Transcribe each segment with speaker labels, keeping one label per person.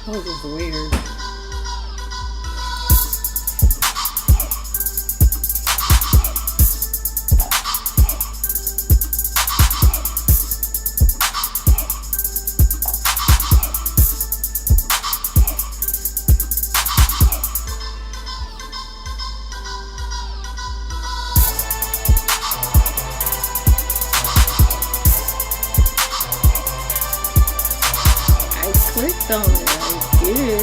Speaker 1: Oh, this is weird. I clicked on it. I did.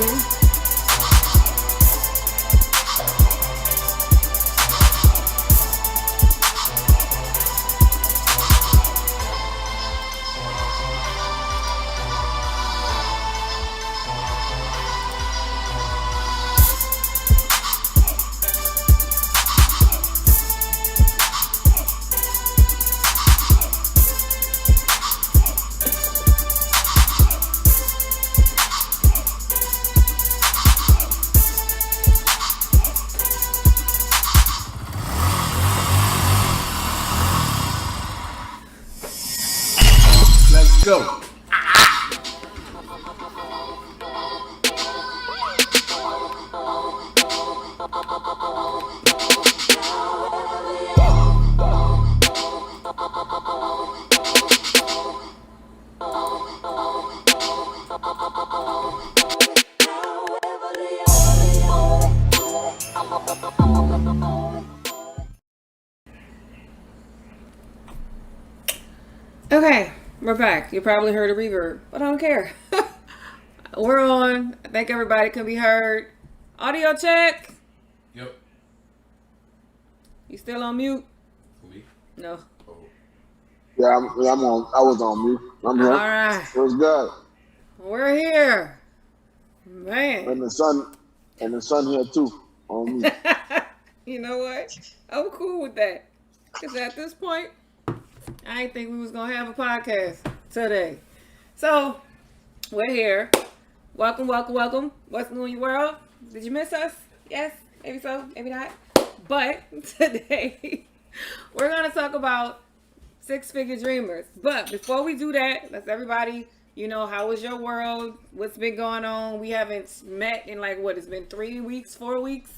Speaker 2: Let's go.
Speaker 1: Okay, we're back. You probably heard a reverb, but I don't care. We're on. I think everybody can be heard. Audio check.
Speaker 2: Yep.
Speaker 1: You still on mute?
Speaker 2: Me?
Speaker 1: No.
Speaker 2: Oh.
Speaker 3: Yeah, I'm on. I was on mute. I'm here.
Speaker 1: All right.
Speaker 3: It was good.
Speaker 1: We're here.
Speaker 3: And
Speaker 1: Man.
Speaker 3: the sun here too. On me.
Speaker 1: You know what? I'm cool with that. Because at this point, I didn't think we was going to have a podcast today. So, we're here. Welcome, welcome, welcome. What's new in your world? Did you miss us? Yes, maybe so, maybe not. But today, we're going to talk about six-figure dreamers. But before we do that, let's everybody, how was your world? What's been going on? We haven't met in it's been 3 weeks, 4 weeks?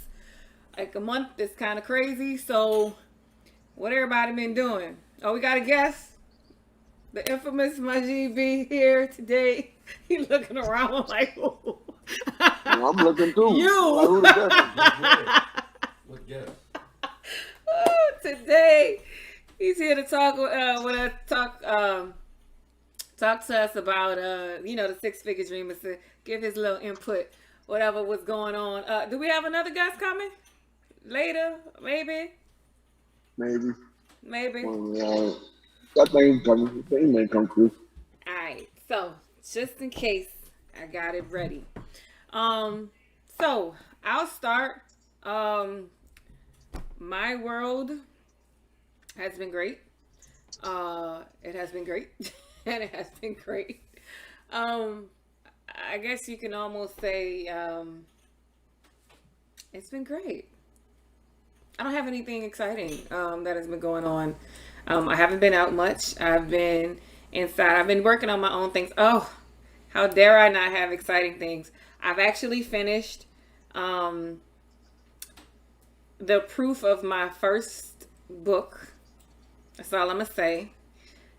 Speaker 1: Like a month. It's kind of crazy. So, what everybody been doing? Oh, we got a guest. The infamous Majid B here today. He looking around like, ooh.
Speaker 3: I'm looking too.
Speaker 1: You.
Speaker 3: Like, who the guest?
Speaker 2: What guess?
Speaker 1: Today, he's here to talk with us, talk to us about the six-figure dreamers, to give his little input, whatever was going on. Do we have another guest coming later? Maybe.
Speaker 3: Well, that thing coming. The thing may come through.
Speaker 1: All right. So just in case, I got it ready. So I'll start. My world has been great. It has been great, and it has been great. I guess you can almost say it's been great. I don't have anything exciting that has been going on. I haven't been out much. I've been inside. I've been working on my own things. Oh, how dare I not have exciting things? I've actually finished the proof of my first book. That's all I'm going to say.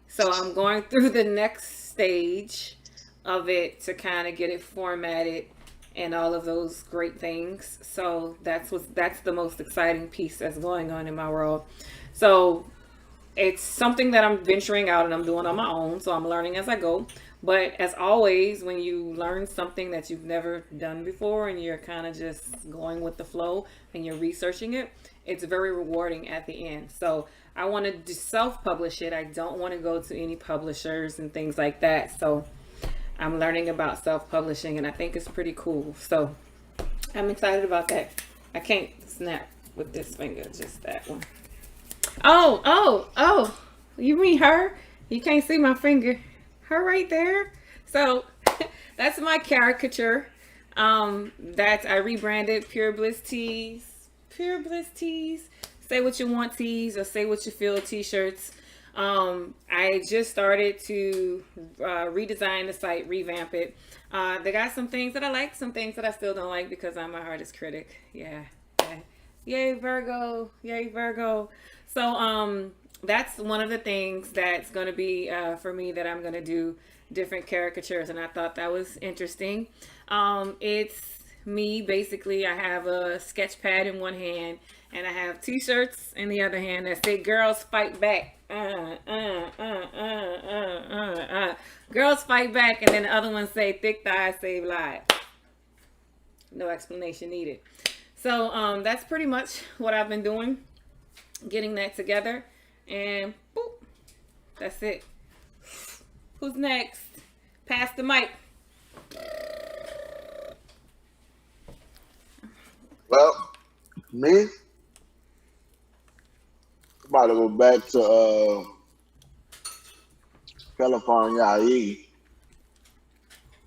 Speaker 1: So I'm going through the next stage of it to kind of get it formatted and all of those great things. So that's the most exciting piece that's going on in my world. So it's something that I'm venturing out and I'm doing on my own. So I'm learning as I go. But as always, when you learn something that you've never done before and you're kind of just going with the flow and you're researching it, it's very rewarding at the end. So I want to just self-publish it. I don't want to go to any publishers and things like that. So I'm learning about self-publishing, and I think it's pretty cool. So I'm excited about that. I can't snap with this finger, just that one. Oh, you mean her? You can't see my finger. Her right there. So that's my caricature. That I rebranded Pure Bliss Tees. Pure Bliss Tees. Say what you want tees or say what you feel t-shirts. I just started to redesign the site, revamp it. They got some things that I like, some things that I still don't like because I'm my hardest critic. Yeah. Yay, Virgo. Yay, Virgo. So that's one of the things that's going to be for me that I'm going to do different caricatures, and I thought that was interesting. It's me basically. I have a sketch pad in one hand, and I have t-shirts in the other hand that say "Girls Fight Back." Girls fight back, and then the other ones say "Thick thighs save lives." No explanation needed. So that's pretty much what I've been doing, getting that together, and boop, that's it. Who's next? Pass the mic.
Speaker 3: Well, me, I'm about to go back to California.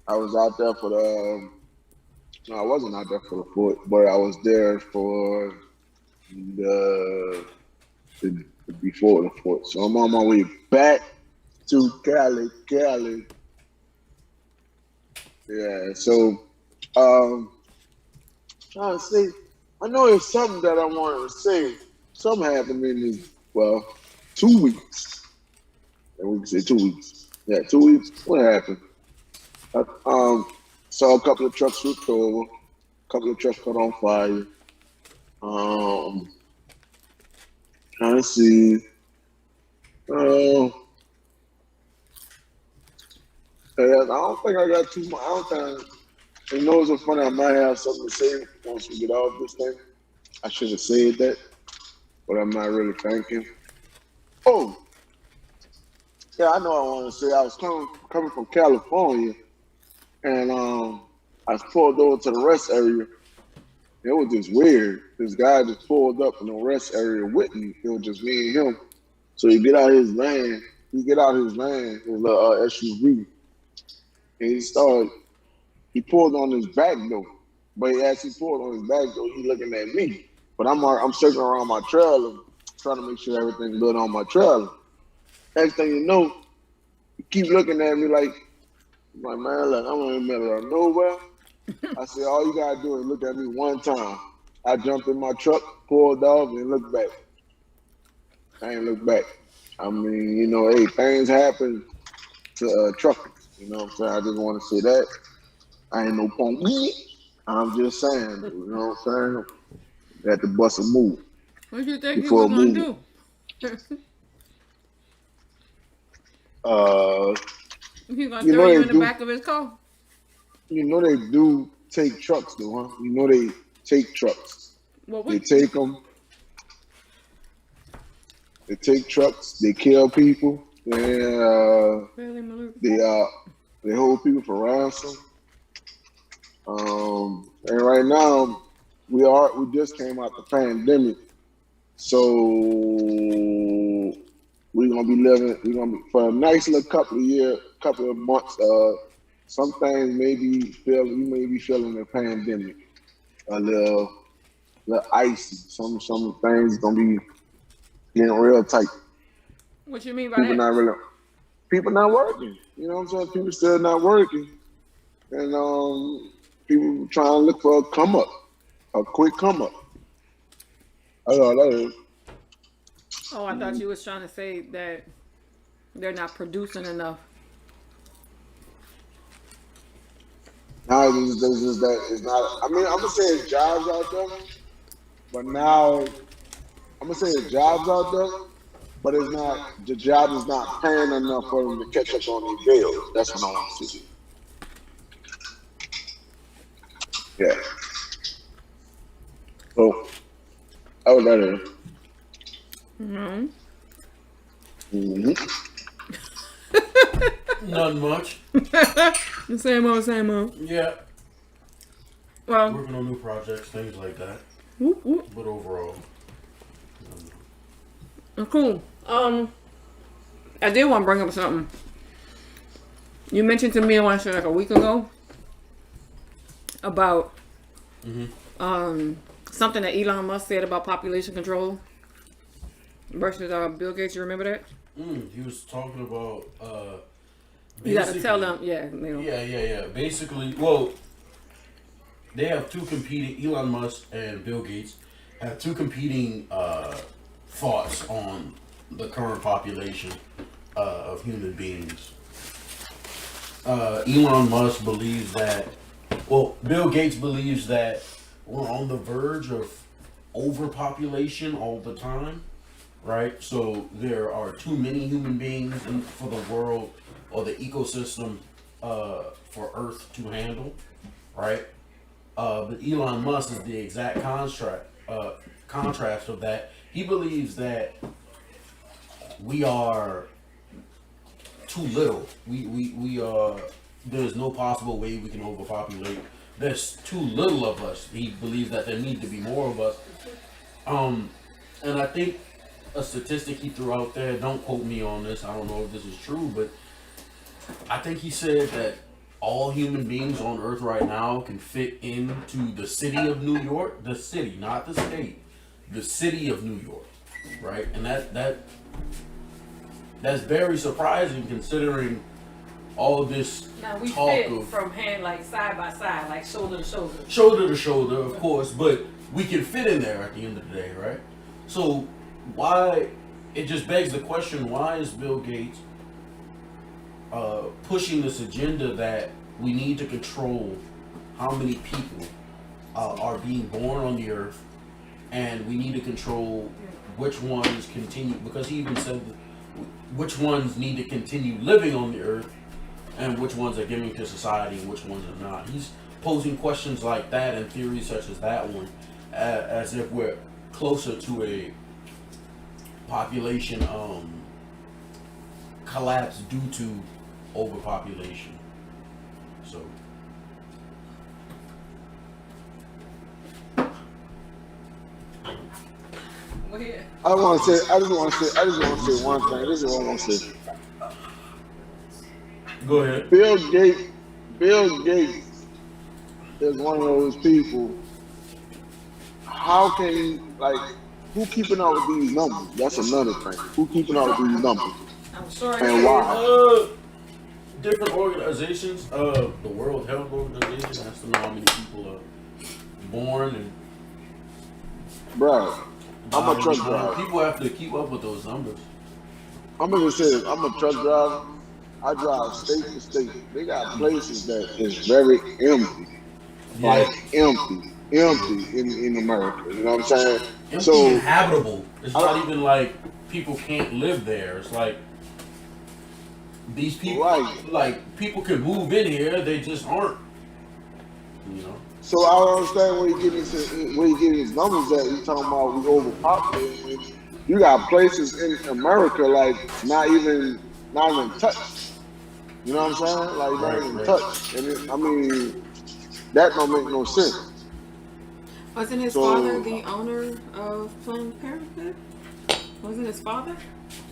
Speaker 3: I was out there for the. No, I wasn't out there for the fort, but I was there for the before the fort. So I'm on my way back to Cali. Yeah. So, trying to say, I know it's something that I wanted to say. Something happened in this 2 weeks. And we can say 2 weeks. Yeah, 2 weeks. What happened? Saw a couple of trucks flipped over, a couple of trucks caught on fire. Trying to see. I don't think I got too much. I don't think. You know, it's so funny. I might have something to say once we get off this thing. I should have said that, but I'm not really thinking. Oh, yeah, I know I want to say. I was coming from California, and I pulled over to the rest area. It was just weird. This guy just pulled up in the rest area with me. It was just me and him. So he get out his van, his little SUV, and he pulled on his back door. But as he pulled on his back door, he looking at me. But I'm circling around my trailer, trying to make sure everything's good on my trailer. Next thing you know, he keep looking at me like man, look, I'm in the middle of nowhere. I said, all you gotta do is look at me one time. I jumped in my truck, pulled off, and looked back. I ain't looked back. I mean, you know, hey, things happen to truckers. You know what I'm saying? I just want to say that. I ain't no punk. I'm just saying, you know what I'm saying? You had to bust a move.
Speaker 1: What do you think he was going to do? He's going to throw you in the back of his car?
Speaker 3: You know they do take trucks, though, huh? You know they take trucks.
Speaker 1: Well,
Speaker 3: they take them. They take trucks. They kill people. They hold people for ransom. And right now we just came out the pandemic, so we're gonna be for a nice little couple of months. Some things you may be feeling the pandemic a little icy. Some things gonna be getting real tight.
Speaker 1: What you mean by that?
Speaker 3: People not working. You know what I'm saying? People still not working, and people trying to look for a quick come up. That's all that is.
Speaker 1: Oh, I thought you was trying to say that they're not producing enough.
Speaker 3: Now it's just that it's not. I mean, I'm gonna say it's jobs out there, but now I'm gonna say it's jobs out there, but it's not. The job is not paying enough for them to catch up on their bills. That's what I want to see. Yeah. So, how that is?
Speaker 2: Nothing much.
Speaker 1: The same old.
Speaker 2: Yeah.
Speaker 1: Well,
Speaker 2: working on new projects, things like that.
Speaker 1: Whoop, whoop.
Speaker 2: But overall,
Speaker 1: cool. I did want to bring up something. You mentioned to me, I want to say like a week ago, about something that Elon Musk said about population control. Versus Bill Gates, you remember that?
Speaker 2: He was talking about
Speaker 1: You got to tell
Speaker 2: basically-
Speaker 1: them,
Speaker 2: Yeah. Basically, well, they have two competing. Elon Musk and Bill Gates have two competing thoughts on the current population of human beings. Elon Musk believes that. Well, Bill Gates believes that we're on the verge of overpopulation all the time, right? So there are too many human beings for the world or the ecosystem for Earth to handle, right? But Elon Musk is the exact contrast of that. He believes that we are too little. We are. There's no possible way we can overpopulate. There's too little of us. He believes that there need to be more of us. And I think a statistic he threw out there. Don't quote me on this. I don't know if this is true, but I think he said that all human beings on Earth right now can fit into the city of New York. The city, not the state. The city of New York, right? And that's very surprising considering all this
Speaker 1: Now we
Speaker 2: talk
Speaker 1: fit
Speaker 2: of
Speaker 1: from hand, like side by side, like shoulder to shoulder.
Speaker 2: shoulder to shoulder, of course, but we can fit in there at the end of the day, right? So why? It just begs the question: why is Bill Gates pushing this agenda that we need to control how many people are being born on the earth, and we need to control which ones continue? Because he even said that which ones need to continue living on the earth, and which ones are giving to society, and which ones are not. He's posing questions like that and theories such as that one, as if we're closer to a population collapse due to overpopulation. So
Speaker 1: Well, yeah.
Speaker 3: I just want to say one thing. This is what I want to say.
Speaker 2: go ahead.
Speaker 3: Bill Gates is one of those people. How can you, like, who keeping up with these numbers? That's another thing. Who keeping up with these numbers?
Speaker 1: I'm sure.
Speaker 3: And why?
Speaker 2: Different organizations, the World Health Organization has to know how many people are born and
Speaker 3: Bro, I'm a truck driver.
Speaker 2: people have to keep up with those numbers.
Speaker 3: I'm gonna say this. I'm a truck driver. I drive state to state. They got places that is very empty. Like empty in America. You know what I'm saying?
Speaker 2: Empty
Speaker 3: So
Speaker 2: and habitable. It's not even like people can't live there. It's like these people,
Speaker 3: Right.
Speaker 2: like people can move in here, they just aren't. You know.
Speaker 3: so I don't understand where you getting these numbers at. You talking about we overpopulated. You got places in America like not even touched. You know what I'm saying? Like not even touched. And I mean, that don't make no sense.
Speaker 1: Wasn't his
Speaker 3: So-
Speaker 1: father the owner of Planned Parenthood? Wasn't his father?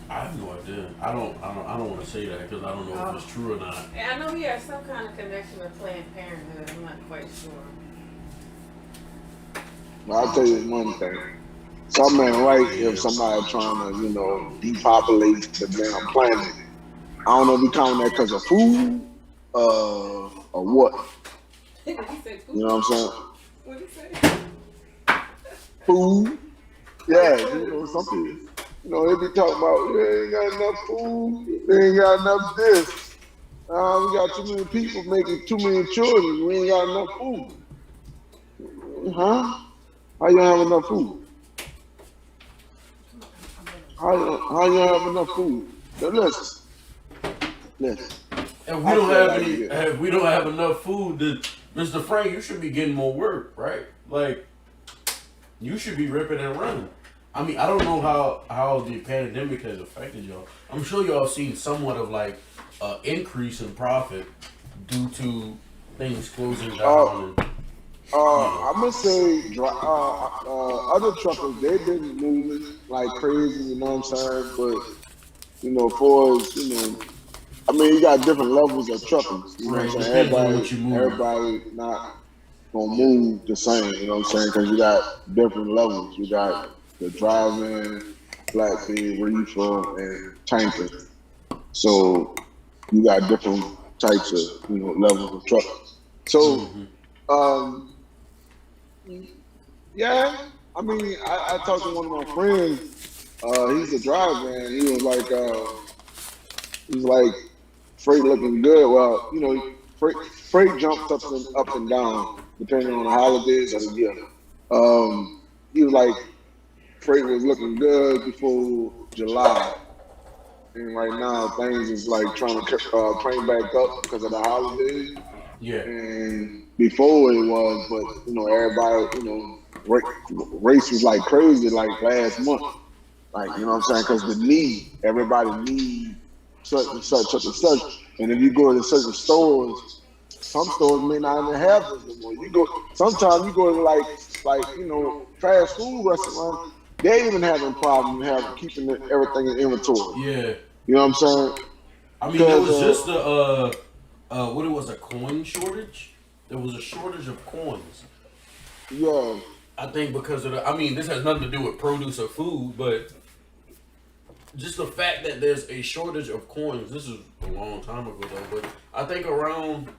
Speaker 2: I have no idea. I don't want to say that because I don't know if it's true or not.
Speaker 1: Yeah, I know he has some kind of connection to Planned Parenthood. I'm not quite sure.
Speaker 3: I'll tell you one thing. Something ain't right if somebody trying to, depopulate the damn planet. I don't know if we counting that because of food, or what.
Speaker 1: He said,
Speaker 3: You know what I'm saying?
Speaker 1: what did he say?
Speaker 3: Food. Yeah, some people, they be talking about, we ain't got enough food, we ain't got enough this. We got too many people making too many children, we ain't got enough food. Huh? How you don't have enough food? How you don't have enough food? Now listen.
Speaker 2: If we don't have if we don't have enough food, then Mr. Frank, you should be getting more work, right? Like you should be ripping and running. I mean, I don't know how the pandemic has affected y'all. I'm sure y'all seen somewhat of like increase in profit due to things closing down.
Speaker 3: I'm gonna say other truckers, they've been moving like crazy, you know what I'm saying? But for us, I mean, you got different levels of truckers. You know
Speaker 2: Right,
Speaker 3: what I'm saying?
Speaker 2: depends on what you move.
Speaker 3: Everybody not gonna move the same. You know what I'm saying? Because you got different levels. You got the driving, black bean, reefer, and tanker. So you got different types of levels of trucks. So
Speaker 2: Mm-hmm.
Speaker 3: um, yeah, I mean, I talked to one of my friends. He's a driver, and he was like freight looking good. Well, freight jumps up and down depending on the holidays of the year. Um, he was like freight was looking good before July, and right now things is like trying to crank back up because of the holidays.
Speaker 2: Yeah.
Speaker 3: And before it was, but everybody, race was like crazy like last month. Like, you know what I'm saying? Because everybody need such and such, such and such. And if you go to certain stores, some stores may not even have this anymore. Sometimes you go to fast food restaurants, they even having problems keeping everything in inventory.
Speaker 2: Yeah.
Speaker 3: You know what I'm saying?
Speaker 2: I mean, it was just what it was, a coin shortage. There was a shortage of coins.
Speaker 3: Yeah.
Speaker 2: I think because of I mean, this has nothing to do with produce or food, but just the fact that there's a shortage of coins. This is a long time ago though, but I think around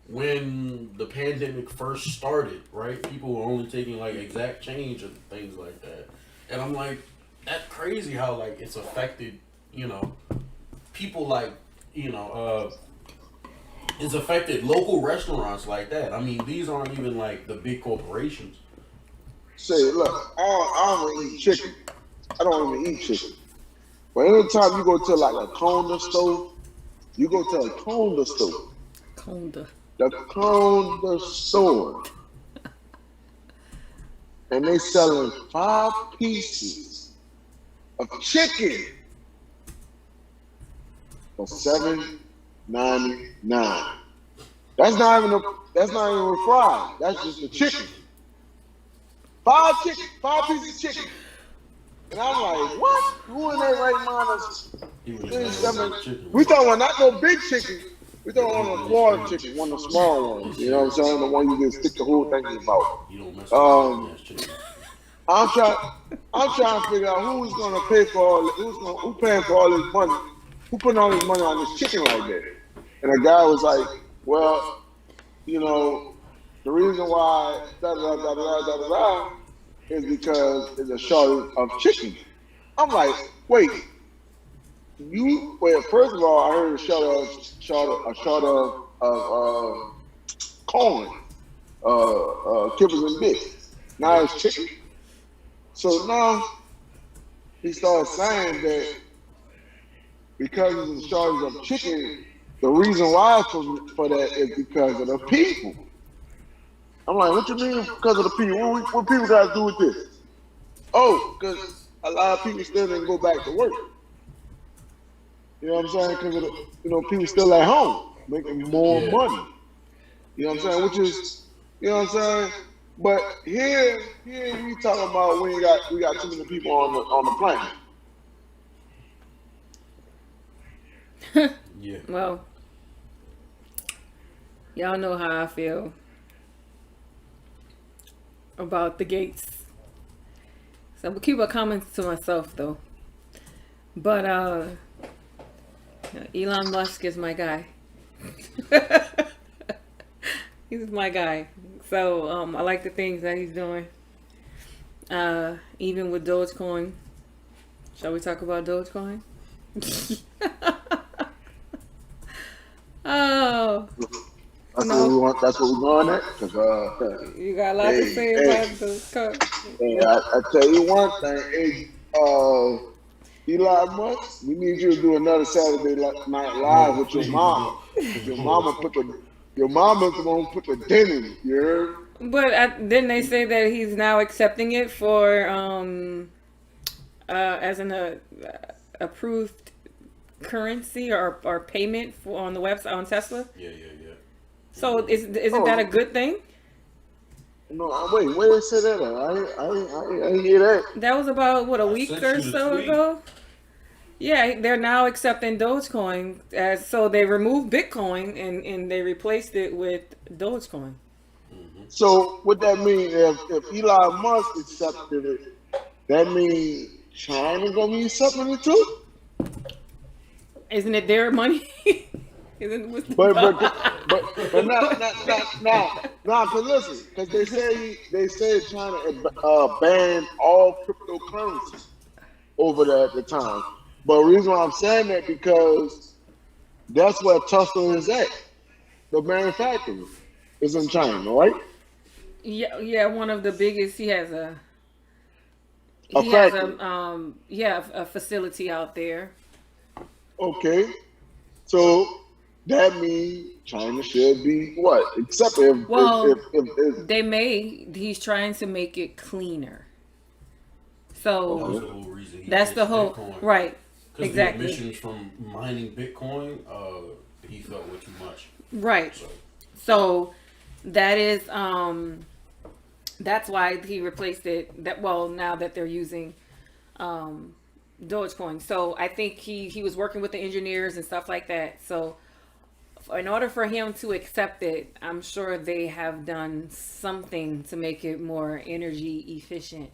Speaker 2: when the pandemic first started, right? People were only taking like exact change and things like that. And I'm like, that's crazy how like it's affected, people like, it's affected local restaurants like that. I mean, these aren't even like the big corporations.
Speaker 3: Say, look, I don't eat chicken. I don't even eat chicken. But anytime you go to like a corner store, you go to a corner store. The corner store. And they selling 5 pieces of chicken for $7.99. That's not even fried. That's just the chicken. 5 pieces of chicken. And I'm like, what? Who in their right mind is we talking about not no big chicken. We talking about a quarter chicken, one of the small ones. You know what I'm saying? The one you can stick the whole thing in your mouth. I'm trying to figure out who's gonna pay for all who paying for all this money, who putting all this money on this chicken like that. And the guy was like, well, the reason why is because there's a shortage of chicken. I'm like, wait, first of all, I heard a shortage of corn, kibbles and bits. Now it's chicken. So now he started saying that because of the shortage of chicken, the reason why for that is because of the people. I'm like, what you mean because of the people? What people got to do with this? Oh, because a lot of people still didn't go back to work. You know what I'm saying? Because of people still at home making more money. You know what I'm saying? Which is, you know what I'm saying? But here we talking about we got too many people on the
Speaker 1: planet. Yeah. Well, y'all know how I feel about the gates. So I'm gonna keep my comments to myself though. But Elon Musk is my guy. He's my guy. So I like the things that he's doing. Even with Dogecoin. Shall we talk about Dogecoin? Oh.
Speaker 3: That's what we're going at. Cause,
Speaker 1: you got a lot to say about the
Speaker 3: I tell you one thing, Elon Musk, we need you to do another Saturday Night Live with your mom. Your mama's the one who put the dent in it. You heard?
Speaker 1: But didn't they say that he's now accepting it for as an approved currency or payment on the website on Tesla?
Speaker 2: Yeah.
Speaker 1: So isn't that a good thing?
Speaker 3: No, wait, where did it say that? I didn't hear that.
Speaker 1: That was about a week or so ago. Yeah, they're now accepting Dogecoin so they removed Bitcoin and they replaced it with Dogecoin.
Speaker 2: Mm-hmm.
Speaker 3: So what that mean if Elon Musk accepted it, that means China gonna be supping it too.
Speaker 1: Isn't it their money? Isn't what's the
Speaker 3: But not. Cause listen, cause they say China banned all cryptocurrency over there at the time. But the reason why I'm saying that because that's where Tesla is at. The manufacturer is in China, right?
Speaker 1: Yeah, one of the biggest.
Speaker 3: A
Speaker 1: He has
Speaker 3: factory.
Speaker 1: a facility out there.
Speaker 3: Okay. So that means China should be what? Except if
Speaker 1: Well,
Speaker 3: if
Speaker 1: he's trying to make it cleaner.
Speaker 2: That was
Speaker 1: So
Speaker 2: the whole reason he
Speaker 1: that's the
Speaker 2: did
Speaker 1: whole
Speaker 2: Bitcoin.
Speaker 1: right.
Speaker 2: Because the
Speaker 1: Exactly.
Speaker 2: emissions from mining Bitcoin, he felt were too much.
Speaker 1: Right.
Speaker 2: So
Speaker 1: So that is that's why he replaced it. Now that they're using Dogecoin. So I think he was working with the engineers and stuff like that. So in order for him to accept it, I'm sure they have done something to make it more energy efficient.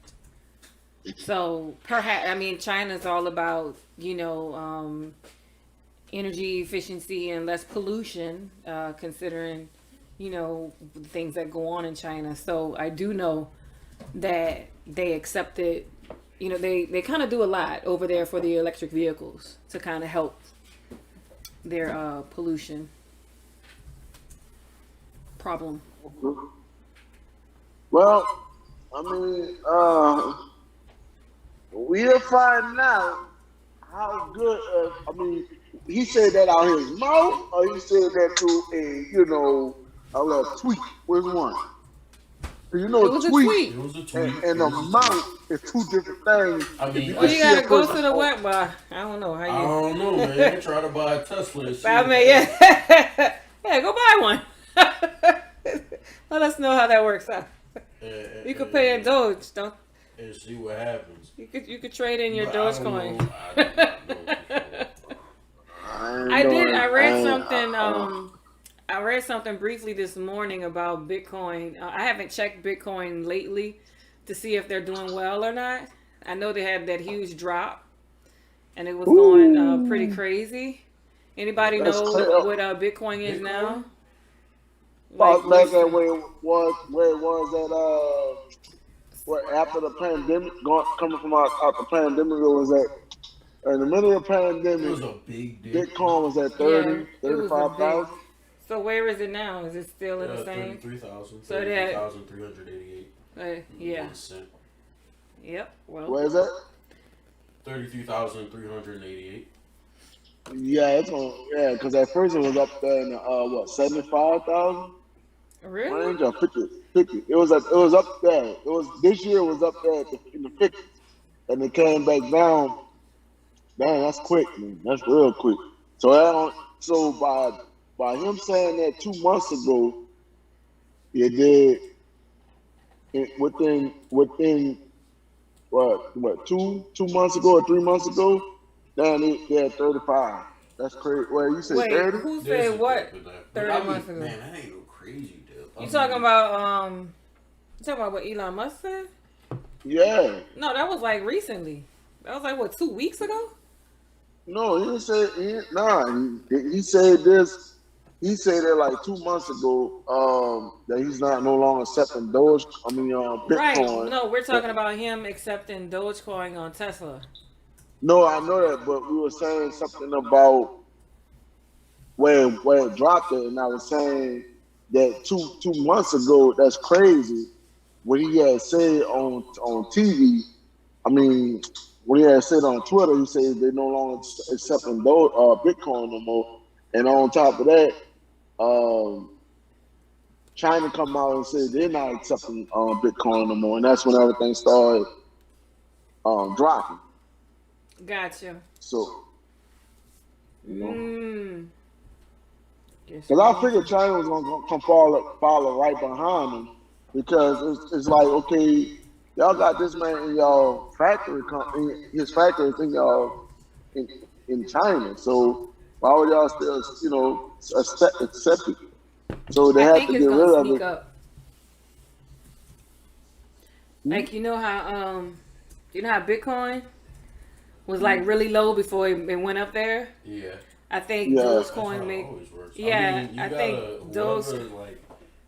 Speaker 1: So perhaps, I mean, China's all about, energy efficiency and less pollution, considering, the things that go on in China. So I do know that they accepted, they kind of do a lot over there for the electric vehicles to kind of help their pollution problem.
Speaker 3: well, I mean, we'll find out how good. I mean, he said that out his mouth, or he said that to a little tweet. Which one? 'Cause
Speaker 1: It was a
Speaker 3: tweet
Speaker 1: tweet.
Speaker 2: it was a tweet.
Speaker 3: and
Speaker 2: It
Speaker 3: a
Speaker 2: was a
Speaker 3: mouth
Speaker 2: tweet.
Speaker 3: is two different things.
Speaker 2: I
Speaker 3: If
Speaker 2: mean,
Speaker 3: you
Speaker 1: Well,
Speaker 3: can
Speaker 1: you
Speaker 3: see a
Speaker 1: gotta go
Speaker 3: person
Speaker 1: to the
Speaker 3: on-
Speaker 1: web bar. I don't know how
Speaker 2: I
Speaker 1: you.
Speaker 2: don't know, man. Try to buy a Tesla and see.
Speaker 1: I mean, yeah, yeah, go buy one. Let us know how that works out. You could pay in Doge, don't?
Speaker 2: and see what happens.
Speaker 1: You could trade in your
Speaker 2: But I don't
Speaker 1: Dogecoin.
Speaker 2: know. I do not know.
Speaker 1: I did.
Speaker 3: doing-
Speaker 1: I read
Speaker 3: ain't-
Speaker 1: something. I read something briefly this morning about Bitcoin. I haven't checked Bitcoin lately to see if they're doing well or not. I know they had that huge drop, and it was going pretty crazy. Anybody
Speaker 3: That's
Speaker 1: know
Speaker 3: crazy.
Speaker 1: what Bitcoin is now?
Speaker 3: Thought back at where it was at what after the pandemic coming from out the pandemic, it was at in the middle of the
Speaker 2: It was
Speaker 3: pandemic.
Speaker 2: a big deal.
Speaker 3: Bitcoin was at
Speaker 1: Yeah,
Speaker 3: 30,
Speaker 1: it was a
Speaker 3: 35,000.
Speaker 1: So where is it now? Is it still in the same?
Speaker 2: 33,000.
Speaker 1: So that-
Speaker 2: 33,388.
Speaker 1: Yeah.
Speaker 2: 1 cent.
Speaker 1: Yep. Well.
Speaker 3: Where is that?
Speaker 2: 33,388.
Speaker 3: Yeah, it's on. Yeah, because at first it was up there in the 75,000
Speaker 1: Really?
Speaker 3: range or 50. It was up there. It was this year was up there in the 50s, and it came back down. Dang, that's quick, man. That's real quick. So by him saying that 2 months ago, it did within what 2 months ago or 3 months ago, then it had 35. That's crazy. Well, you said
Speaker 1: Wait,
Speaker 3: 30?
Speaker 1: who
Speaker 2: There's
Speaker 1: said
Speaker 2: a
Speaker 1: what?
Speaker 2: dip in that.
Speaker 1: 30
Speaker 2: But I mean,
Speaker 1: months ago.
Speaker 2: Man, that ain't no crazy dip.
Speaker 1: You talking about what Elon Musk said?
Speaker 3: Yeah.
Speaker 1: No, that was like recently. That was like what, 2 weeks ago?
Speaker 3: No, he didn't say. He said this. He said that like 2 months ago. That he's no longer accepting Doge. Bitcoin.
Speaker 1: Right. No, we're talking about him accepting Dogecoin on Tesla.
Speaker 3: No, I know that, but we were saying something about where it dropped it, and I was saying that 2 months ago. That's crazy. What he had said on TV. I mean, when he had said on Twitter, he said they no longer accepting Bitcoin no more. And on top of that, China come out and said they're not accepting Bitcoin no more, and that's when everything started dropping.
Speaker 1: Gotcha.
Speaker 3: So,
Speaker 1: Guess
Speaker 3: because I figured China was gonna come follow right behind them, because it's like, okay, y'all got this man in y'all factory, his factory is in y'all in China, so why would y'all still accept it? So they
Speaker 1: I
Speaker 3: had
Speaker 1: think
Speaker 3: to
Speaker 1: it's
Speaker 3: get rid
Speaker 1: gonna
Speaker 3: of
Speaker 1: sneak
Speaker 3: it.
Speaker 1: up. Like you know how Bitcoin was like really low before it went up there.
Speaker 2: Yeah.
Speaker 1: I think
Speaker 3: Yeah.
Speaker 1: Dogecoin
Speaker 2: It
Speaker 1: make.
Speaker 2: always works.
Speaker 1: Yeah,
Speaker 2: I mean,
Speaker 1: I
Speaker 2: you
Speaker 1: think
Speaker 2: gotta,
Speaker 1: those.
Speaker 2: whoever like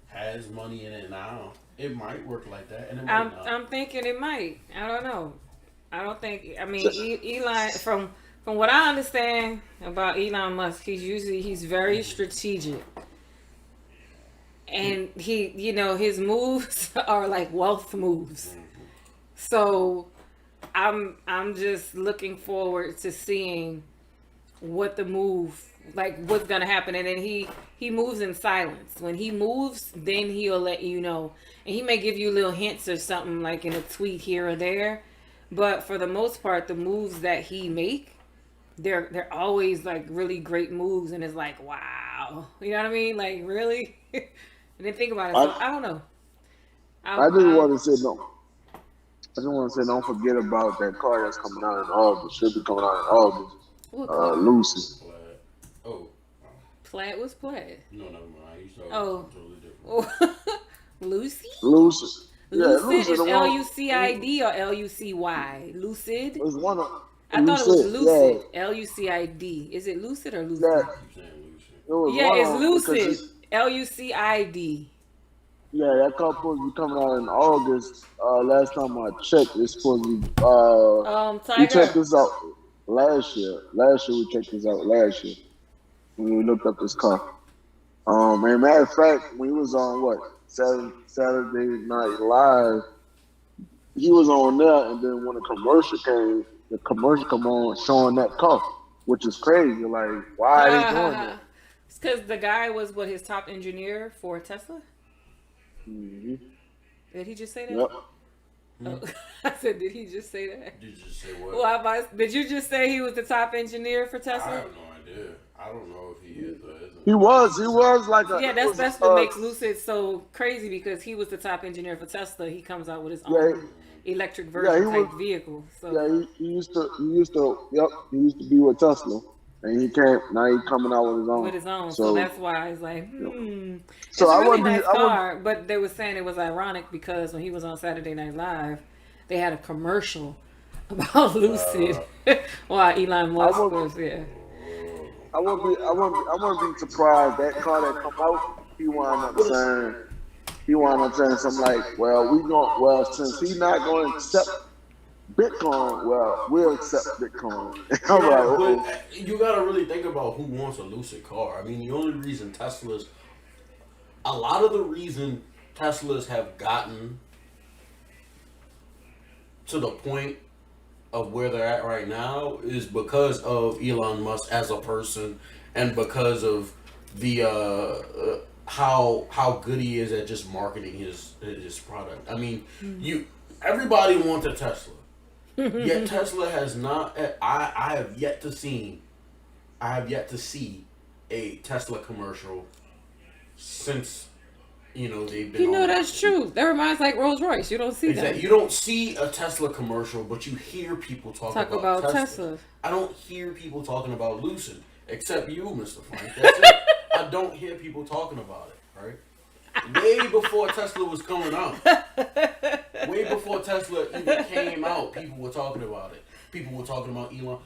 Speaker 2: has money in it now, it might work like that, and it might not.
Speaker 1: I'm thinking it might. I don't know. I don't think. I mean,
Speaker 3: So,
Speaker 1: Elon. From what I understand about Elon Musk, he's very strategic, and his moves are like wealth moves. So I'm just looking forward to seeing what the move, like what's gonna happen. And then he moves in silence. When he moves, then he'll let you know, and he may give you little hints or something like in a tweet here or there. But for the most part, the moves that he make, they're always like really great moves, and it's like, wow, you know what I mean? Like, really. And then think about it. So
Speaker 3: I
Speaker 1: I don't know.
Speaker 3: I just want to say no. I just want to say don't forget about that car that's coming out in August. Should be coming out in August.
Speaker 1: What car?
Speaker 3: Lucy.
Speaker 2: Plaid. Oh.
Speaker 1: Plaid was Plaid.
Speaker 2: No, never mind. You saw
Speaker 1: Oh.
Speaker 2: totally different.
Speaker 1: Lucy?
Speaker 3: Lucy. Yeah,
Speaker 1: Lucid
Speaker 3: Lucy.
Speaker 1: is
Speaker 3: The one.
Speaker 1: Lucid or Lucy? Lucid?
Speaker 3: It was one of.
Speaker 1: I thought it was Lucid.
Speaker 3: Yeah,
Speaker 1: Lucid. Is it Lucid or Lucid?
Speaker 3: yeah.
Speaker 2: Keep saying Lucy.
Speaker 3: It was
Speaker 1: Yeah,
Speaker 3: one
Speaker 1: it's
Speaker 3: of them because
Speaker 1: Lucid. Lucid.
Speaker 3: yeah, that car supposed to be coming out in August. Last time I checked, it's supposed to be. We checked
Speaker 1: Tiger.
Speaker 3: this out last year. Last year we checked this out last year when we looked up this car. And matter of fact, when he was on Saturday Night Live, he was on there, and then when the commercial come on showing that car, which is crazy. Like, why are they doing that?
Speaker 1: It's because the guy was his top engineer for Tesla.
Speaker 3: Mm-hmm.
Speaker 1: Did he just say that?
Speaker 3: Yep.
Speaker 1: Oh, I said, did he just say that?
Speaker 2: Did you just say what?
Speaker 1: Well, did you just say he was the top engineer for
Speaker 2: I
Speaker 1: Tesla?
Speaker 2: have no idea. I don't know if he is or isn't.
Speaker 3: He was like a.
Speaker 1: Yeah, that's what makes Lucid so crazy, because he was the top engineer for Tesla. He comes out with his own electric version type vehicle. So
Speaker 3: Yeah, he used to be with Tesla, and now he's coming out with his own.
Speaker 1: So that's why it's like,
Speaker 3: So
Speaker 1: it's
Speaker 3: I
Speaker 1: a really
Speaker 3: wouldn't
Speaker 1: nice
Speaker 3: be.
Speaker 1: car. But they were saying it was ironic because when he was on Saturday Night Live, they had a commercial about Lucid. While Elon Musk was
Speaker 3: I wouldn't be surprised that car that come out. He wound up saying something like, since he's not going to accept Bitcoin, we'll accept Bitcoin. I'm
Speaker 2: Yeah,
Speaker 3: like,
Speaker 2: but you gotta really think about who wants a Lucid car. I mean, the only reason a lot of the reason Teslas have gotten to the point of where they're at right now is because of Elon Musk as a person, and because of the how good he is at just marketing his product. I mean, everybody wants a Tesla. Yet Tesla has not. I have yet to see a Tesla commercial since they've been.
Speaker 1: that's true. That reminds like Rolls Royce. You don't see that.
Speaker 2: You don't see a Tesla commercial, but you hear people talk about Tesla. I don't hear people talking about Lucid, except you, Mr. Frank. That's it. I don't hear people talking about it. Right? Way before Tesla was coming out. Way before Tesla even came out, people were talking about it. People were talking about Elon.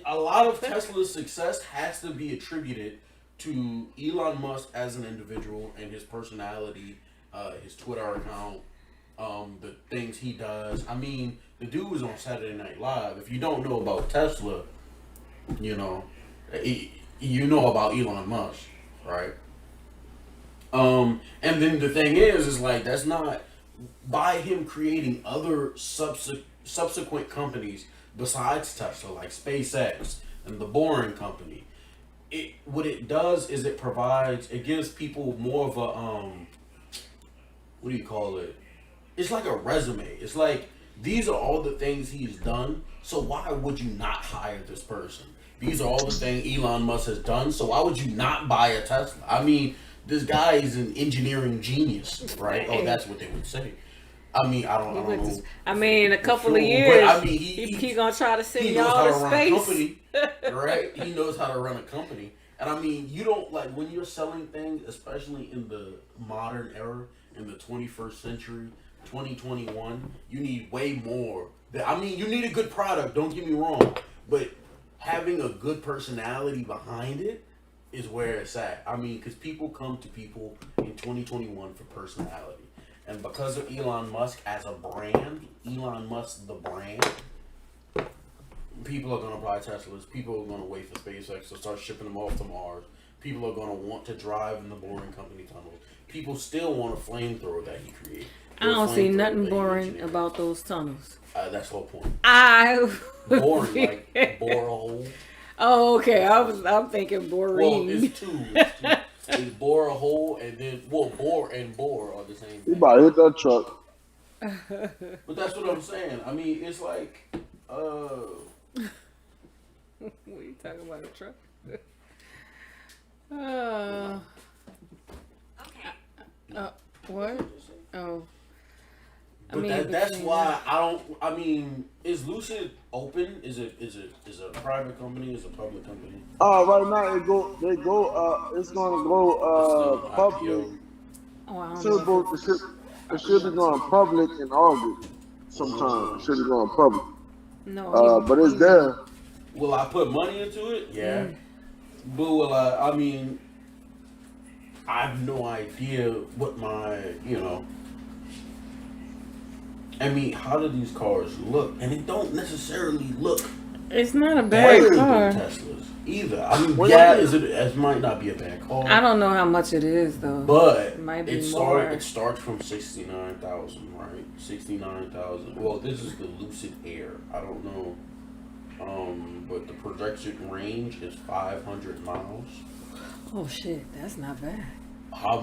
Speaker 2: A lot of Tesla's success has to be attributed to Elon Musk as an individual and his personality, his Twitter account, the things he does. I mean, the dude was on Saturday Night Live. If you don't know about Tesla, you know about Elon Musk, right? And then the thing is like, that's not by him creating other subsequent companies besides Tesla, like SpaceX and the Boring Company. What it does is it gives people more of a what do you call it? It's like a resume. It's like, these are all the things he's done, so why would you not hire this person? These are all the things Elon Musk has done, so why would you not buy a Tesla? I mean, this guy is an engineering genius, right? Oh, that's what they would say. I mean, I don't know.
Speaker 1: I mean, in a couple of years,
Speaker 2: but I mean, he
Speaker 1: gonna try to send
Speaker 2: he knows
Speaker 1: y'all
Speaker 2: how
Speaker 1: to
Speaker 2: to run
Speaker 1: space.
Speaker 2: a company, right? He knows how to run a company. And I mean, you don't, like, when you're selling things, especially in the modern era, in the 21st century, 2021, you need way more. I mean, you need a good product. Don't get me wrong, but having a good personality behind it is where it's at. I mean, because people come to people in 2021 for personality. And because of Elon Musk as a brand, Elon Musk the brand, people are going to buy Teslas. People are going to wait for SpaceX to start shipping them off to Mars. People are going to want to drive in the boring company tunnels. People still want a flamethrower that he created.
Speaker 1: I don't see nothing boring about those tunnels.
Speaker 2: That's the whole point.
Speaker 1: Boring,
Speaker 2: like bore a hole.
Speaker 1: Oh, okay. I'm thinking boring.
Speaker 2: Well, it's two. It's bore a hole and then bore and bore are the same thing.
Speaker 3: You about to hit that truck.
Speaker 2: But that's what I'm saying. I mean, it's like
Speaker 1: What are you talking about, a truck? What? Oh.
Speaker 2: But that's why I don't. I mean, is Lucid open? Is it a private company? Is it a public company?
Speaker 3: Right now it's gonna go public.
Speaker 1: Oh, I don't
Speaker 3: It should be going public in August sometime. It should be going public.
Speaker 1: No.
Speaker 3: But it's there.
Speaker 2: Will I put money into it? Yeah. But will I mean, I have no idea what my, I mean, how do these cars look? And it don't necessarily look
Speaker 1: It's not a bad
Speaker 2: better
Speaker 1: car.
Speaker 2: than Teslas either. I mean, it might not be a bad car.
Speaker 1: I don't know how much it is though.
Speaker 2: But
Speaker 1: it might be
Speaker 2: more.
Speaker 1: more.
Speaker 2: It starts from 69,000, right? 69,000. Well, this is the Lucid Air. I don't know. But the projected range is 500 miles.
Speaker 1: Oh shit, that's not bad.
Speaker 2: How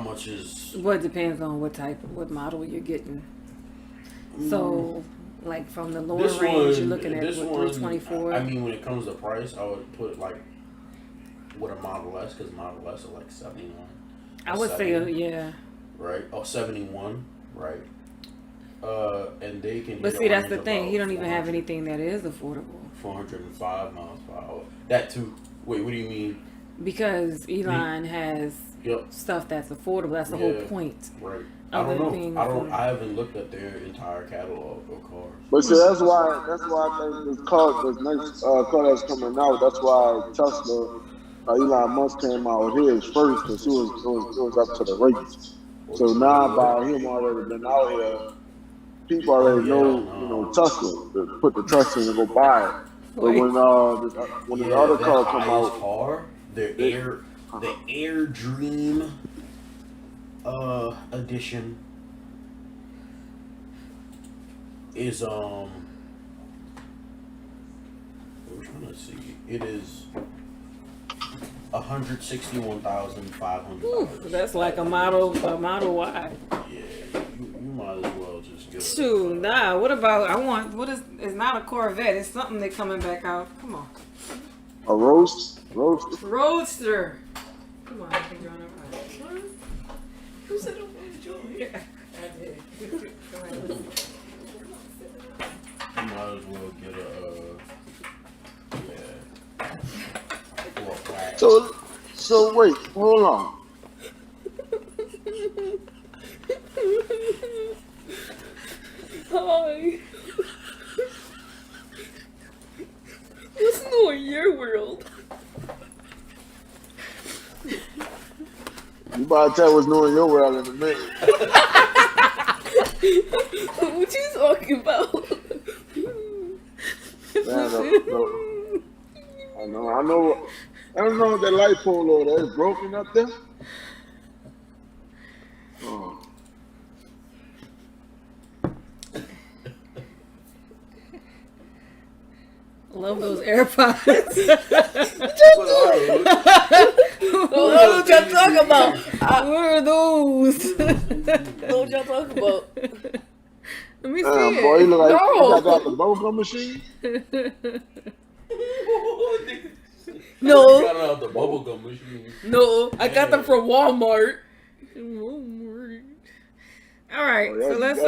Speaker 2: much is?
Speaker 1: Well, it depends on what model you're getting. So, like from the lower range, you're looking at 324.
Speaker 2: I mean, when it comes to price, I would put like with a Model S, because Model S are like 71.
Speaker 1: I would say, yeah.
Speaker 2: Right? Oh, 71. Right. And they can.
Speaker 1: But see, that's the thing. He don't even have anything that is affordable.
Speaker 2: 405 miles per hour. That too. Wait, what do you mean?
Speaker 1: Because Elon has stuff that's affordable. That's the whole point.
Speaker 2: Right. I don't know. I haven't looked at their entire catalog of cars.
Speaker 3: But see, that's why I think this next car that's coming out. That's why Tesla, Elon Musk came out with his first, because it was up to the race. So now by him already been out here, people already know Tesla. To put the trust in and go buy it. But when the other car come out,
Speaker 2: the Air Dream edition is we're trying to see. It is $161,500.
Speaker 1: That's like a Model Y.
Speaker 2: Yeah, you might as well just get it.
Speaker 1: Shoot, nah. What about? It's not a Corvette. It's something that's coming back out. Come on.
Speaker 3: a roadster.
Speaker 1: Roadster. Come on, I think you're on the right. Who said it was Joy? Yeah, I did. Go ahead.
Speaker 2: You might as well get a
Speaker 3: So wait, hold on.
Speaker 1: Hi. What's new in your world?
Speaker 3: You about to tell what's new in your world in a minute.
Speaker 1: What you talking about?
Speaker 3: I know. I don't know if that light pole over there is broken up there. Oh.
Speaker 1: Love those AirPods.
Speaker 4: What y'all talking about?
Speaker 1: What are those?
Speaker 4: What y'all talking about?
Speaker 1: Let me see
Speaker 3: Boy, you
Speaker 1: it.
Speaker 3: look like
Speaker 1: No.
Speaker 3: you got the bubblegum machine.
Speaker 4: No,
Speaker 2: got it out the bubblegum machine.
Speaker 4: no, I got them from Walmart.
Speaker 1: All right, so let's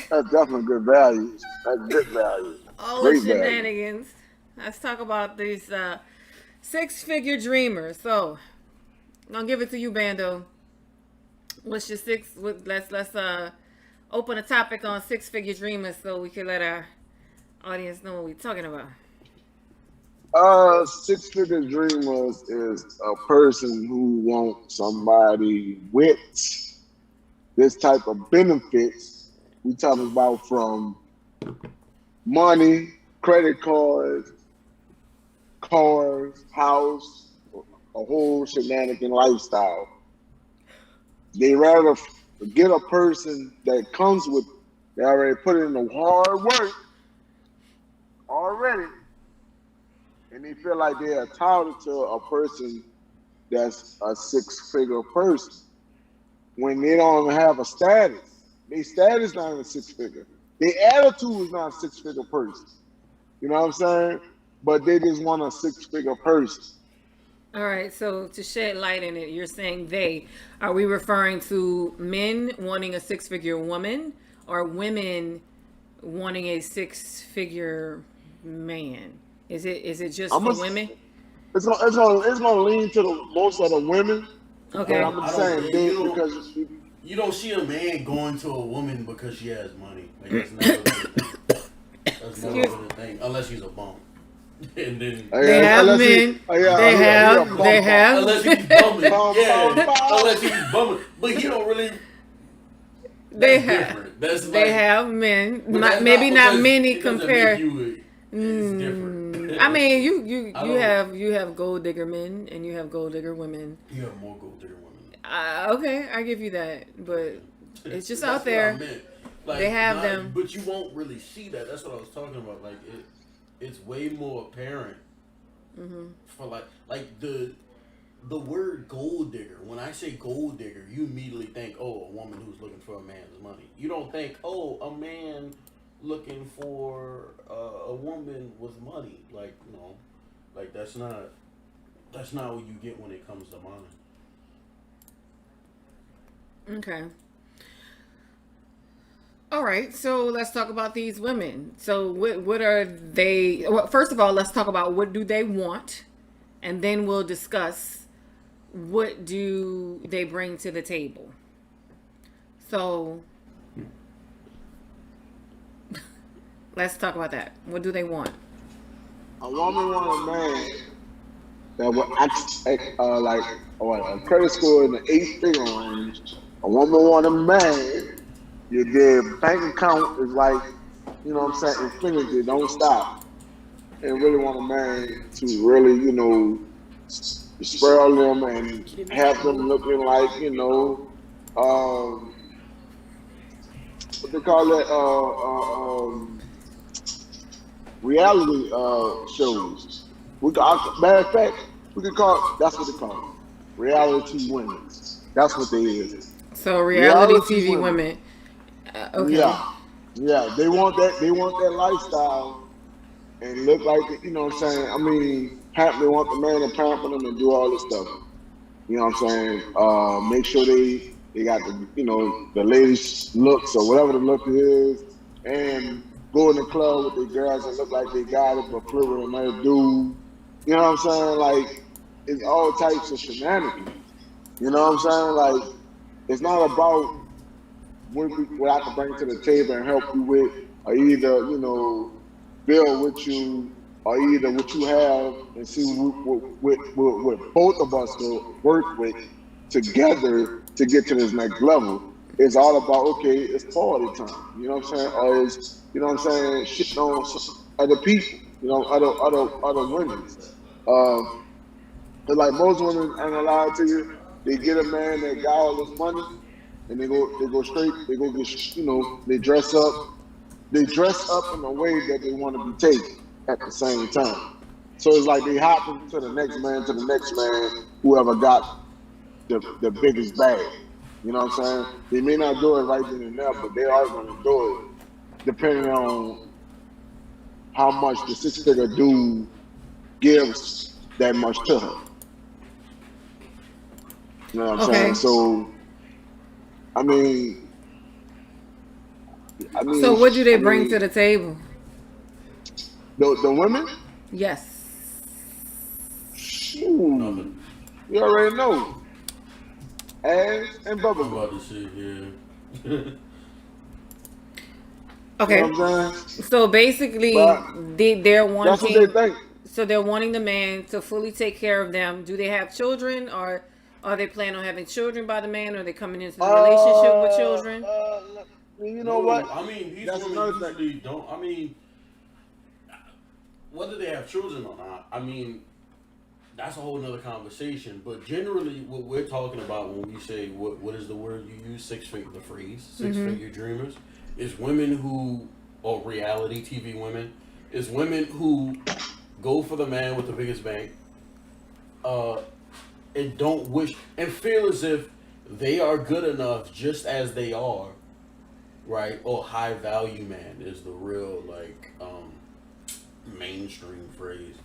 Speaker 3: That's definitely good value. That's good value.
Speaker 1: all the
Speaker 3: Great value.
Speaker 1: shenanigans. Let's talk about these six-figure dreamers. So, I'm gonna give it to you, Bando. What's your let's open a topic on six-figure dreamers so we can let our audience know what we're talking about.
Speaker 3: Six-figure dreamers is a person who wants somebody with this type of benefits. We talking about from money, credit cards, cars, house, a whole shenanigan lifestyle. They rather get a person that comes with, they already put in the hard work already, and they feel like they're entitled to a person that's a six-figure person when they don't even have a status. Their status not even six-figure. Their attitude is not a six-figure person. You know what I'm saying? But they just want a six-figure person.
Speaker 1: All right, so to shed light in it, you're saying they. Are we referring to men wanting a six-figure woman or women wanting a six-figure man? Is it just for women?
Speaker 3: It's gonna lean to the most of the women.
Speaker 1: Okay.
Speaker 3: But I'm saying they because
Speaker 2: you don't see a man going to a woman because she has money. Like, that's never been a thing. That's never been a thing, unless she's a bum. And then
Speaker 1: they have men. They have.
Speaker 2: Unless he's bumming, unless he's bumming, but he don't really.
Speaker 1: They have.
Speaker 2: That's like,
Speaker 1: they have men. Maybe not many compared.
Speaker 2: It's different.
Speaker 1: I mean, you have gold digger men and you have gold digger women.
Speaker 2: You have more gold digger women.
Speaker 1: Okay, I give you that, but it's just out there.
Speaker 2: Like,
Speaker 1: they have them,
Speaker 2: but you won't really see that. That's what I was talking about. Like it's way more apparent for like the word gold digger. When I say gold digger, you immediately think, oh, a woman who's looking for a man's money. You don't think, oh, a man looking for a woman with money. Like, no, like that's not what you get when it comes to money.
Speaker 1: Okay. All right, so let's talk about these women. So what are they? Well, first of all, let's talk about what do they want, and then we'll discuss what do they bring to the table. So let's talk about that. What do they want?
Speaker 3: A woman want a man that will act like a credit score in the 8-figure range. A woman want a man. Your bank account is like, you know what I'm saying, infinity, don't stop. And really want a man to really, you know, spell them and have them looking like, you know, what they call that, reality shows. Matter of fact, we could call that's what they call them. Reality women. That's what they is.
Speaker 1: So reality TV women. Okay.
Speaker 3: Yeah. They want that lifestyle and look like, you know what I'm saying. I mean, they want the man to pamper them and do all this stuff. You know what I'm saying. Make sure they got the, you know, the latest looks or whatever the look is, and go in the club with the girls and look like they got it, but flip with another dude. You know what I'm saying? Like, it's all types of shenanigans. You know what I'm saying? Like, it's not about what I can bring to the table and help you with, or either, you know, build with you, or either what you have and see what both of us will work with together to get to this next level. It's all about, okay, it's party time. You know what I'm saying? Or it's, you know what I'm saying, shitting on other people, you know, other women. But like most women, I ain't gonna lie to you, they get a man that got all this money, and they go straight, they go get, you know, they dress up in a way that they want to be taken at the same time. So it's like they hopping to the next man, whoever got the biggest bag. You know what I'm saying? They may not do it right then and there, but they are going to do it depending on how much the six-figure dude gives that much to her. You know what I'm saying? So, I mean.
Speaker 1: So what do they bring to the table?
Speaker 3: The women?
Speaker 1: Yes.
Speaker 3: Ooh, you already know. Ass and bubble.
Speaker 2: I'm about to say, yeah.
Speaker 3: You know
Speaker 1: Okay.
Speaker 3: what I'm saying?
Speaker 1: So basically,
Speaker 3: But
Speaker 1: they're
Speaker 3: that's what they
Speaker 1: wanting.
Speaker 3: think.
Speaker 1: So they're wanting the man to fully take care of them. Do they have children, or are they planning on having children by the man, or are they coming into the relationship with children?
Speaker 3: You know what?
Speaker 2: No, I mean these
Speaker 3: That's
Speaker 2: women
Speaker 3: another thing.
Speaker 2: usually don't. I mean, whether they have children or not, I mean, that's a whole nother conversation. But generally, what we're talking about when we say what is the word you use, the phrase, 6 figure dreamers, is women who, or reality TV women, is women who go for the man with the biggest bank, uh, and don't wish and feel as if they are good enough just as they are, right? Or high value man is the real mainstream phrase.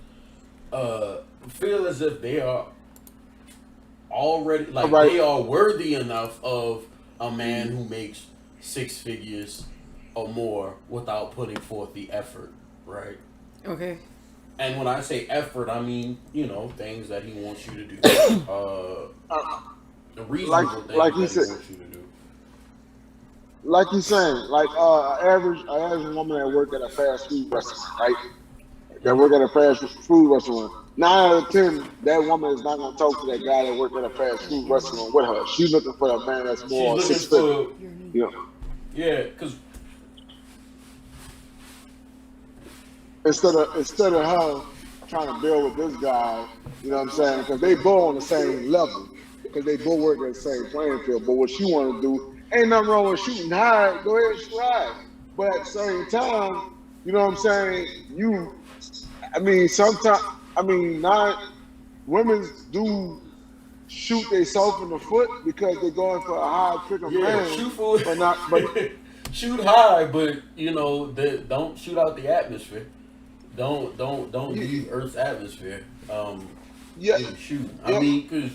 Speaker 2: Feel as if they are already
Speaker 3: Right.
Speaker 2: they are worthy enough of a man who makes 6 figures or more without putting forth the effort, right?
Speaker 1: Okay.
Speaker 2: And when I say effort, I mean, things that he wants you to do. The reasonable things
Speaker 3: Like
Speaker 2: that
Speaker 3: he
Speaker 2: he
Speaker 3: said,
Speaker 2: wants you to do.
Speaker 3: like he's saying, like average woman that work at a fast food restaurant, right? That work at a fast food restaurant. 9 out of 10, that woman is not gonna talk to that guy that work at a fast food restaurant with her. She's looking for a man that's
Speaker 2: She's
Speaker 3: more
Speaker 2: looking
Speaker 3: 6 figure.
Speaker 2: for,
Speaker 3: You know,
Speaker 2: yeah, because
Speaker 3: instead of her trying to build with this guy, you know what I'm saying? Because they both on the same level, because they both work at the same playing field. But what she want to do, ain't nothing wrong with shooting high. Go ahead, shoot high. But at the same time, you know what I'm saying? Sometimes, not women do shoot themselves in the foot because they're going for a high trigger man,
Speaker 2: shoot for
Speaker 3: but not, but
Speaker 2: shoot high, but don't shoot out the atmosphere. Don't
Speaker 3: yeah,
Speaker 2: leave Earth's atmosphere.
Speaker 3: yeah,
Speaker 2: Shoot. I
Speaker 3: yeah.
Speaker 2: mean, because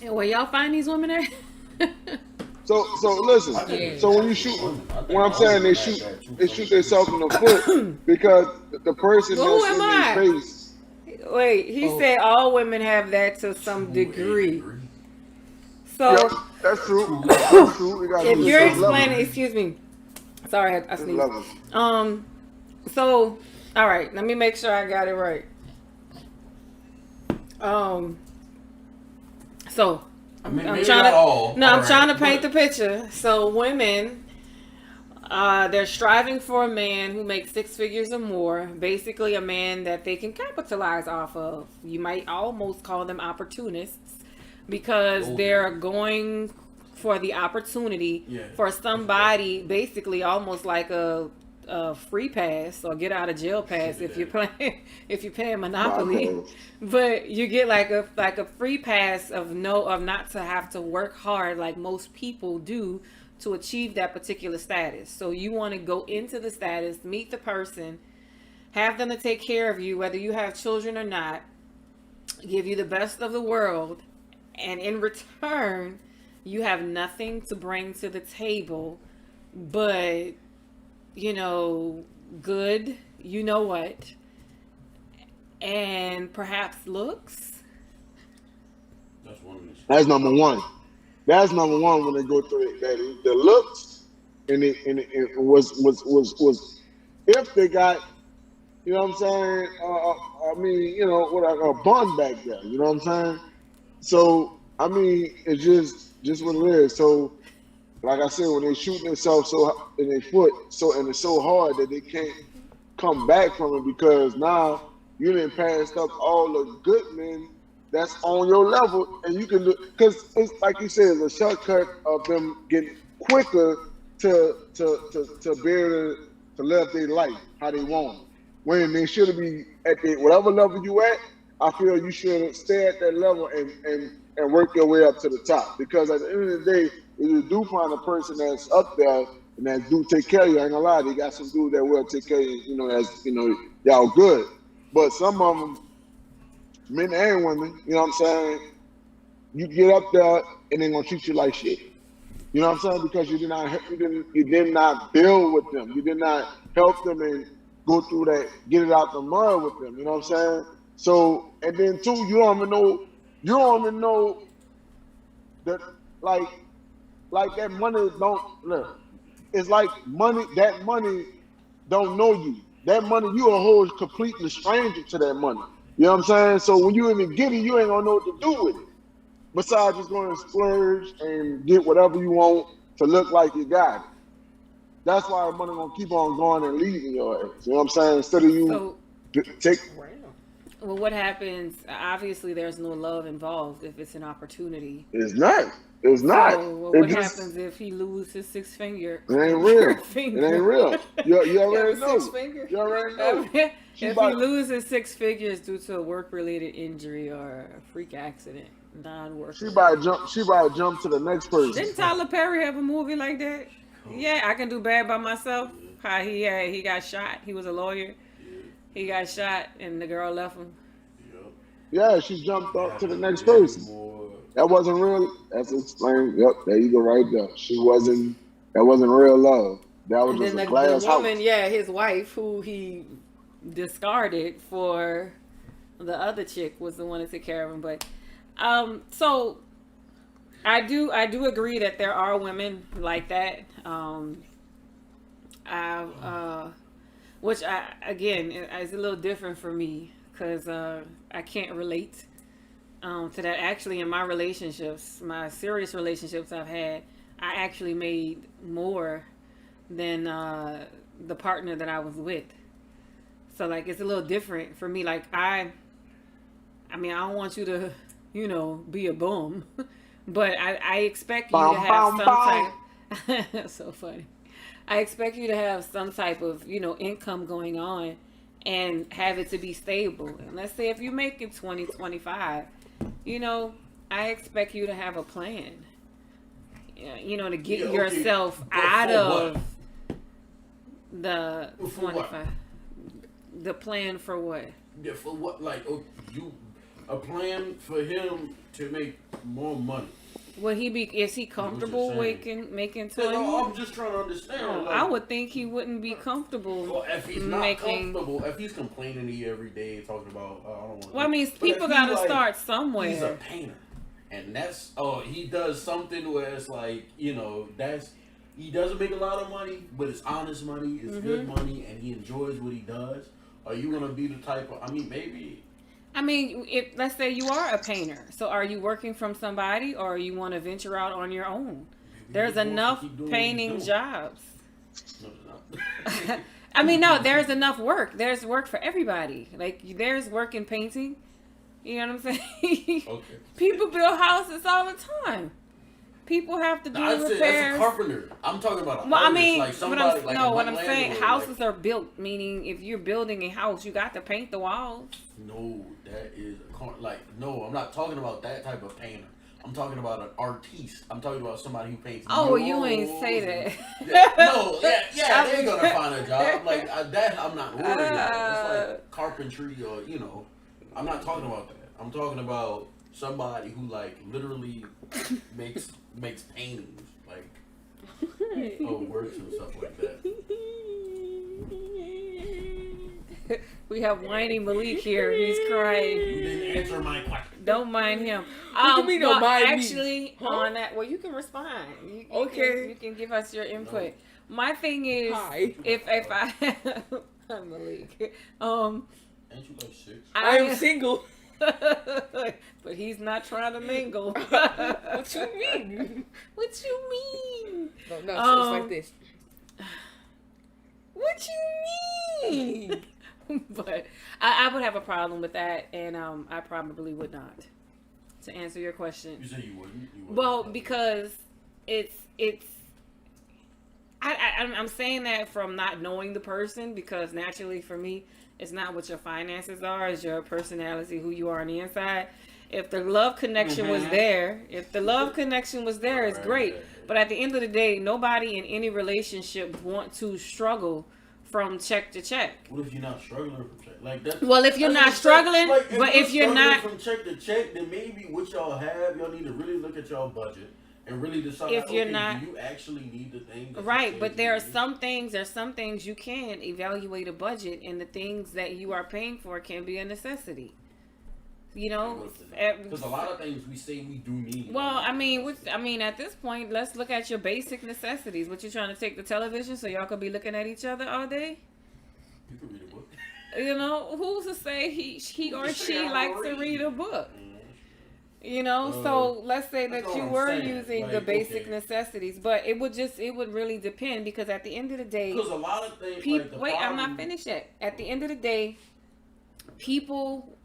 Speaker 1: And where y'all find these women at?
Speaker 3: So listen.
Speaker 2: I think
Speaker 3: So when you shoot, what I'm saying, they shoot themselves in the foot because the person
Speaker 1: Well, who
Speaker 3: that's
Speaker 1: am
Speaker 3: in
Speaker 1: I?
Speaker 3: their face.
Speaker 1: Wait, he said all women have that to some degree. So
Speaker 3: Yep, that's true. That's true. We got
Speaker 1: if
Speaker 3: to do
Speaker 1: you're
Speaker 3: certain
Speaker 1: explaining,
Speaker 3: levels.
Speaker 1: excuse me, sorry, I
Speaker 3: Certain
Speaker 1: sneezed.
Speaker 3: levels.
Speaker 1: So all right, let me make sure I got it right. So
Speaker 2: I mean,
Speaker 1: I'm
Speaker 2: maybe
Speaker 1: trying
Speaker 2: not
Speaker 1: to
Speaker 2: all.
Speaker 1: no,
Speaker 2: All
Speaker 1: I'm trying to
Speaker 2: right,
Speaker 1: paint the
Speaker 2: but-
Speaker 1: picture. So women, they're striving for a man who makes 6 figures or more. Basically, a man that they can capitalize off of. You might almost call them opportunists because they're going for the opportunity for somebody, basically almost like a free pass or get out of jail pass if you're playing Monopoly. But you get like a free pass of not to have to work hard like most people do to achieve that particular status. So you want to go into the status, meet the person, have them to take care of you, whether you have children or not, give you the best of the world, and in return, you have nothing to bring to the table but, good, you know what, and perhaps looks.
Speaker 2: That's one of the.
Speaker 3: That's number one. That's number one when they go through that. The looks and it was if they got, you know what I'm saying? What a bun back there. You know what I'm saying? So it's just what it is. So like I said, when they shooting themselves so in their foot, and it's so hard that they can't come back from it because now you done passed up all the good men that's on your level, and you can do because it's like you said, it's a shortcut of them getting quicker to be able to live their life how they want. When they should be at whatever level you at, I feel you should stay at that level and work your way up to the top. Because at the end of the day, if you do find a person that's up there and that do take care of you, I ain't gonna lie, they got some dude that will take care of you, y'all good. But some of them, men and women, you know what I'm saying, you get up there and they gonna treat you like shit. You know what I'm saying? Because you did not build with them. You did not help them and go through that, get it out the mud with them. You know what I'm saying? So, and then too, you don't even know that like that money don't look. it's like money. That money don't know you. That money, you a whole completely stranger to that money. You know what I'm saying? So when you even get it, you ain't gonna know what to do with it. Besides just going to splurge and get whatever you want to look like you got it. That's why the money gonna keep on going and leaving your ass. You know what I'm saying? Instead of you
Speaker 1: So,
Speaker 3: take.
Speaker 1: well, what happens? Obviously, there's no love involved if it's an opportunity.
Speaker 3: It's not. It's not.
Speaker 1: So, well,
Speaker 3: It
Speaker 1: what
Speaker 3: just.
Speaker 1: happens if he loses his 6 finger?
Speaker 3: It ain't real.
Speaker 1: Finger?
Speaker 3: It ain't real. You already know.
Speaker 4: Six finger.
Speaker 3: You already know.
Speaker 1: if
Speaker 3: She
Speaker 1: he
Speaker 3: about-
Speaker 1: loses 6 figures due to a work-related injury or a freak accident, non-work.
Speaker 3: She about to jump. She about to jump to the next person.
Speaker 1: Didn't Tyler Perry have a movie like that? Yeah, I Can Do Bad by Myself. How he got shot. He was a lawyer. He got shot and the girl left him.
Speaker 3: Yeah, she jumped up to the next person. That wasn't real. That's explained. Yep, there you go, right there. That wasn't real love. That was
Speaker 1: And
Speaker 3: just
Speaker 1: then
Speaker 3: a
Speaker 1: the
Speaker 3: glass
Speaker 1: woman,
Speaker 3: house.
Speaker 1: yeah, his wife, who he discarded for the other chick, was the one to take care of him. But so I do agree that there are women like that. Which again is a little different for me because I can't relate to that. Actually, in my relationships, my serious relationships I've had, I actually made more than the partner that I was with. So like it's a little different for me. Like I mean, I don't want you to, be a bum, but I expect you to have some type. That's so funny. I expect you to have some type of, income going on and have it to be stable. And let's say if you're making 20, 25, I expect you to have a plan, to get yourself out of the 25. The plan for what?
Speaker 2: Yeah, for what? Like, a plan for him to make more money.
Speaker 1: Is he comfortable making 20?
Speaker 2: No, I'm just trying to understand.
Speaker 1: No,
Speaker 2: like,
Speaker 1: I would think he wouldn't be comfortable.
Speaker 2: Well, if he's not comfortable, if he's complaining to you every day, talking about, I don't want to.
Speaker 1: Well, I mean, people got to start somewhere.
Speaker 2: He's a painter, and he does something where it's like, he doesn't make a lot of money, but it's honest money, it's good money, and he enjoys what he does. Are you gonna be the type of? Maybe.
Speaker 1: If let's say you are a painter, so are you working from somebody, or you want to venture out on your own? There's enough painting jobs. No, there's enough work. There's work for everybody. Like there's work in painting. You know what I'm saying? Okay. People build houses all the time. People have to do repairs.
Speaker 2: That's a carpenter. I'm talking about a artist, like somebody.
Speaker 1: What I'm saying, houses are built. Meaning, if you're building a house, you got to paint the walls.
Speaker 2: No, that is no. I'm not talking about that type of painter. I'm talking about an artiste. I'm talking about somebody who paints.
Speaker 1: Oh, you ain't say that.
Speaker 2: They're gonna find a job like that. I'm not worried about. It's like carpentry, or I'm not talking about that. I'm talking about somebody who literally makes paintings, works and stuff like that.
Speaker 1: We have whiny Malik here. He's crying.
Speaker 2: You didn't answer my question.
Speaker 1: Don't mind him.
Speaker 4: What do you mean don't mind me?
Speaker 1: Actually, on that, well, you can respond. You can give us your input. No. My thing is, if I, I'm Malik.
Speaker 2: Ain't you 6?
Speaker 4: I am single.
Speaker 1: But he's not trying to mingle.
Speaker 4: What you mean?
Speaker 1: What you mean?
Speaker 4: No, it's like this.
Speaker 1: What you mean? But I would have a problem with that, and I probably would not. To answer your question,
Speaker 2: you say you wouldn't.
Speaker 1: Well, because I'm saying that from not knowing the person, because naturally for me, it's not what your finances are, it's your personality, who you are on the inside. If the love connection was there, it's great. But at the end of the day, nobody in any relationship want to struggle from check to check.
Speaker 2: What if you're not struggling from check?
Speaker 1: Well, if you're not struggling, but if you're not
Speaker 2: from check to check, then maybe what y'all have, y'all need to really look at y'all budget and really decide.
Speaker 1: If you're not,
Speaker 2: do you actually need the thing?
Speaker 1: Right, but there are some things you can evaluate a budget, and the things that you are paying for can be a necessity. You know,
Speaker 2: because a lot of things we say we do need.
Speaker 1: well, I mean, at this point, let's look at your basic necessities. What you trying to take the television so y'all could be looking at each other all day?
Speaker 2: You can read a book.
Speaker 1: You know, who's to say he or she likes to read a book? You know, so let's say that you were using the basic necessities, but it would really depend, because at the end of the day,
Speaker 2: because a lot of things.
Speaker 1: people, wait, I'm not finished yet. At the end of the day, people,